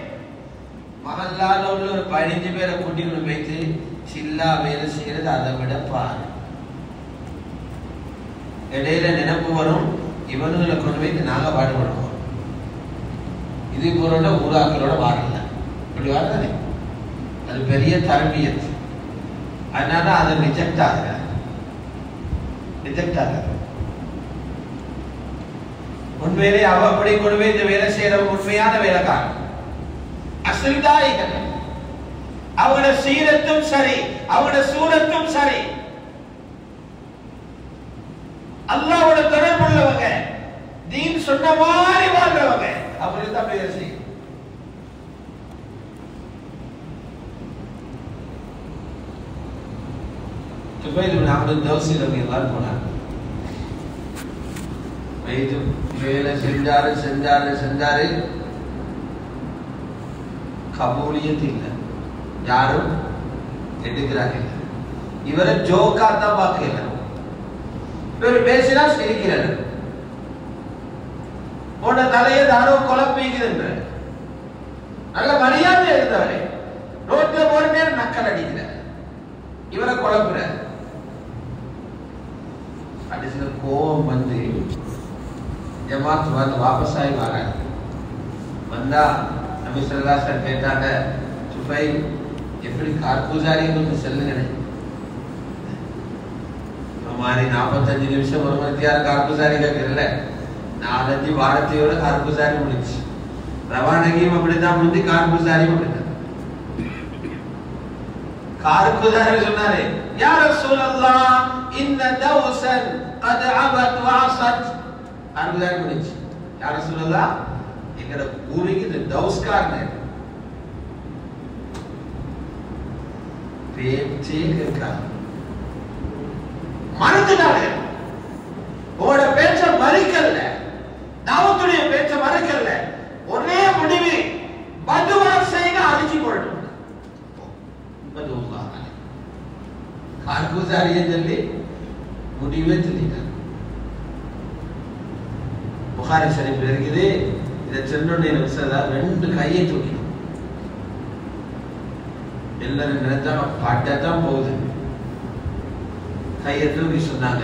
மகல்லால உள்ள ஒரு 15 பேரை கூட்டிட்டு போயிட்டு சில்லா வேலை செய்யறது அதை விட பாரு. இடையில நினைப்பு வரும், இவனுங்களை கொண்டு போயிட்டு நாங்க பாடுபடுவோம். இது போறோட ஊராக்களோட வாரல, இப்படி வரதானே, அது பெரிய தரபியத். அதனால அதை ரிஜெக்ட் ஆகுற உண்மையிலே அவ அப்படி கொண்டு போய் இந்த வேலை செய்யறவங்க உண்மையான வேலைக்காரன், அசல்தாயிகள். அவங்களோட சீரத்தும் சரி, அவங்களோட சூரத்தும் சரி, அல்லாஹ்வோட தொடர்புள்ளவங்க, தீன் சொன்ன மாதிரி வாழ்றவங்க. அப்படி தான் வேலை செய்யும். எல்லாரும் போனாங்க. வேலை செஞ்சாரு, கபூலியத் இல்லை, யாரும் எடுக்கிறாங்க. இவரை ஜோக்கா தான் பார்க்கல, இவர் பேசினா சிரிக்கிறார். போன தலையை தானோ குழப்பிக்குது. நல்ல மரியாதை இருந்தவரே ரோட்ல போற நேரம் நக்கல் அடிக்கிறார், இவரை குழப்புறார். கடைசியில கோபம் வந்து ஜமாத் வந்து வாபஸ் ஆகி வராங்க. வந்தா நபி ஸல்லல்லாஹு அலைஹி வஸல்லம் கேட்டாங்க, சுஃபை எப்படி கார்குசாரி கொஞ்சம் சொல்லுங்க. हमारी 45 நிமிஷம் ஒரு மணி நேரம் கார்குசாரி கேட்கல, 4-5 வாரத்தையோட கார்குசாரி முடிச்சு. ரவானகியும் அப்படிதான் முந்தி, கார்குசாரியும் அப்படிதான். கார்குசாரி சொன்னாரு, யா ரசூலல்லாஹ் இன்ன தௌசன் قد عبت وعصت. கார்குசாரி முடிச்சு, யா ரசூலல்லாஹ் எங்கட ஊருக்கு இந்த தௌஸ்காரன் பேச்சே கேட்காது, மறந்துட்டாங்க. உங்களோட பேச்ச மறுக்கல, தாவத்துடைய பேச்ச மறுக்கல, ஒரே முடிவு பதுவா செய்ய அழிச்சு போடணும். கார்குசாரியை சொல்லி முடிவே சொல்லிட்டாங்க. புகாரி ஷரீஃப் இருக்குது, இதை சொன்ன ரெண்டு கையை தூக்கணும். எல்லாரும் நினைச்சா பாட்டத்தான் போகுது. கையை தூக்கி சொன்னாங்க,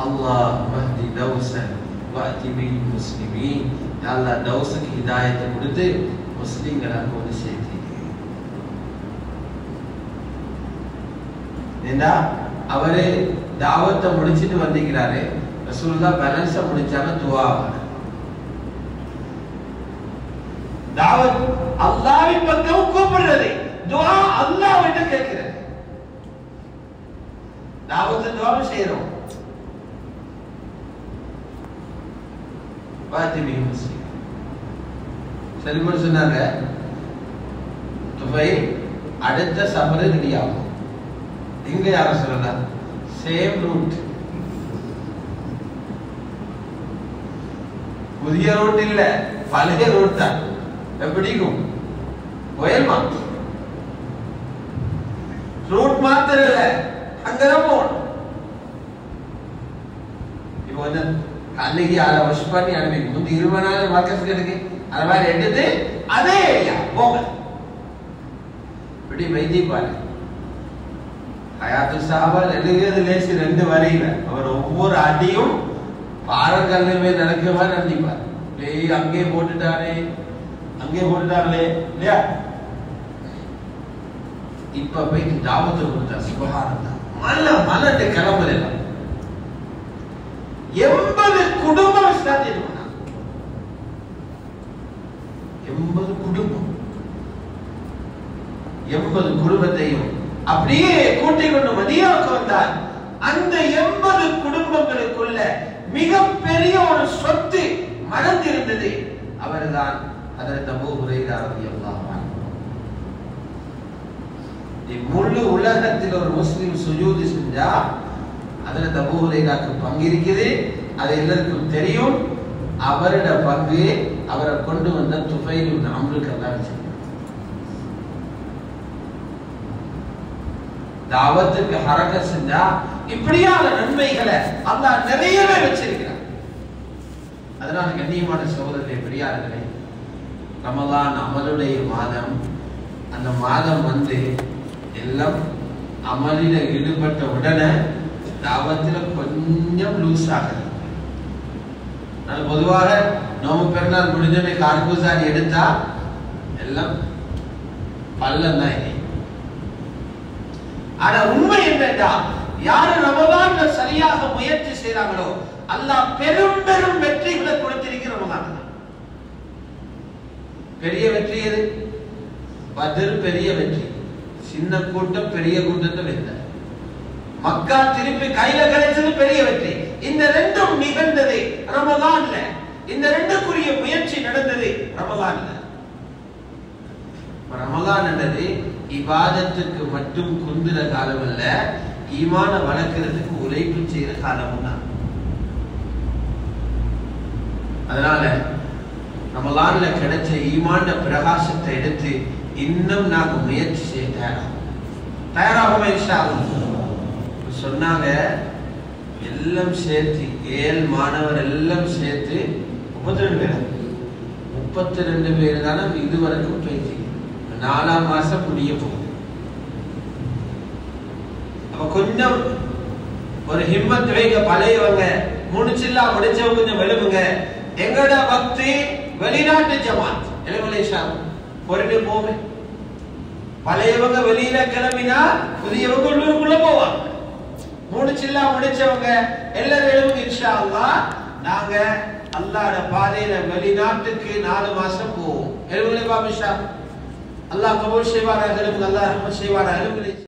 அல்லாஹ் மஹ்தி தௌசன் வஅதி பில் முஸ்லிமீன். அல்லாஹ் தௌஸுக்கு ஹிதாயத்தை கொடுத்து முஸ்லிம்களை கொண்டு சேர்த்தீங்க. ஏண்டா அவரு தாவத்தை முடிச்சிட்டு வந்திருக்கிறாரு, ரசூலுல்லாஹ் பேலன்ஸ முடிச்சாங்க, துஆ. தாவத் அல்லாஹ்வின் பக்கம் கூப்பிடுறது, துஆ அல்லாஹ்விட்ட கேட்கிறது. தாவத்தை துஆவும் செய்றோம். வாதிபி முஸ்லிம் சலிமன் சொன்னாங்க, துபை அடுத்த சஃபர் ரெடி ஆகும். எங்க யார சொல்லலாம், சேம் ரூட், புதிய ரூட் இல்ல, பழைய ரூட் தான். எப்படிக்கும் கோயல்மா ரூட் மாத்திர இல்ல, அங்கதான் போகணும். இப்போ வந்து அன்னைக்கு அதை வஷ் பண்ணி அனுப்பி முந்தி 20 நாள் மார்க்கெட் இருக்கு, அந்த மாதிரி எடுத்து அதே ஏரியா போங்க. இப்படி வைத்திப்பாரு ஹயாத்து சஹாபா எழுதுறது லேசி 2 வரையில. அவர் ஒவ்வொரு அடியும் பாறக்கல்லுமே நடக்கிற மாதிரி நடந்திப்பார். அங்கே போட்டுட்டாரே, அங்கே போட்டுட்டாங்களே இல்லையா. இப்ப போயிட்டு தாவத்தை கொடுத்தா சுபஹானல்லாஹ், மலை கிளம்புல 80 குடும்பம் இஸ்லாத்தில் போனாங்க. 80 குடும்பம், 80 குடும்பத்தையும் அப்படியே கூட்டிக் கொண்டு மதீனாவுக்கு வந்தார். அந்த 80 குடும்பங்களுக்குள்ள மிகப்பெரிய ஒரு சொத்து மறந்திருந்தது. அவர்தான் ஹஜ்ரத் அபூ ஹுரைரா ரலியல்லாஹு அன்ஹு. முழு உலகத்தில் ஒரு முஸ்லிம் சுஜூத் செஞ்சா ஹஜ்ரத் அபூ ஹுரைராக்கு பங்கு இருக்குது, அது எல்லாருக்கும் தெரியும். அவரோட பங்கு அவரை கொண்டு வந்த துஃபைல் இப்னு அம்ருக்கு அல்லாஹ். தாவத்துக்கு ஹரக்கத் செஞ்சா இப்படியான நன்மைகளை அல்லாஹ் நிறையவே வச்சிருக்கிறார். அதனால கண்ணியமான சகோதரர்களே, பெரியார்களே, ரமலான் அமலுடைய மாதம். அந்த மாதம் எல்லாம் அமலில ஈடுபட்ட உடனே தாவத்துல கொஞ்சம் லூஸ் ஆகுது. பொதுவாக நோம்பு பெருநாள் முடிஞ்சோடனே கார்பூசாரி எடுத்தா எல்லாம் பள்ளம் தான். ஆனா உண்மை என்னடா, யாரு ரமலான்ல சரியாக முயற்சி செய்றாங்களோ அல்லாஹ் பெரும் பெரும் வெற்றிகளை கொடுத்திருக்கிற ரமலான். பெரிய வெற்றி எது? பத்ர் பெரிய வெற்றி. சின்ன கூட்டம் பெரிய கூட்டத்தை வென்ற. மக்கா திருப்பி கையில கிடைச்சது பெரிய வெற்றி. இந்த ரெண்டும் நிகழ்ந்தது ரமலான்ல. இந்த ரெண்டுக்குரிய முயற்சி நடந்தது ரமலான்ல. ரமலான் என்றது இபாதத்துக்கு மட்டும் குந்துற காலம் அல்ல, ஈமான வளர்க்கிறதுக்கு உழைப்பு செய்யற காலமும் தான். அதனால ரமலான்ல கிடைச்ச ஈமான பிரகாசத்தை எடுத்து இன்னும் நாங்க முயற்சி செய்ய தயாராகுமே இன்ஷா அல்லாஹ். சொன்னாங்க எல்லாம் சேர்த்து 7 மாணவர் எல்லாம் சேர்த்து 32 பேர் தானே இதுவரைக்கும் பேசி 4ஆம் மாசம் முடிய போகுது. அப்ப கொஞ்சம் ஒரு ஹிம்மத் வைங்க. பழையவங்க முடிச்சில்லா முடிச்சவங்க கொஞ்சம் எழுப்புங்க. எங்கட பக்தி வெளிநாட்டு ஜமாத் எழுமலேஷா பொருட்டு போமே. பழையவங்க வெளியில கிளம்பினா புதியவங்க உள்ளூருக்குள்ள போவாங்க. முடிச்சில்லா முடிச்சவங்க எல்லாரும் எழுப்புங்க இன்ஷா அல்லாஹ். நாங்க அல்லாஹ்வுடைய பாதையில வெளிநாட்டுக்கு 4 மாசம் போவோம். எழுப்புங்களே பாபா இன்ஷா அல்லாஹ். அல்லாஹ் கபூல் செய்வாராக. எழுப்புங்க. அல்லாஹ் ரஹ்மத் செய்வாராக. எழுப்புங்களே.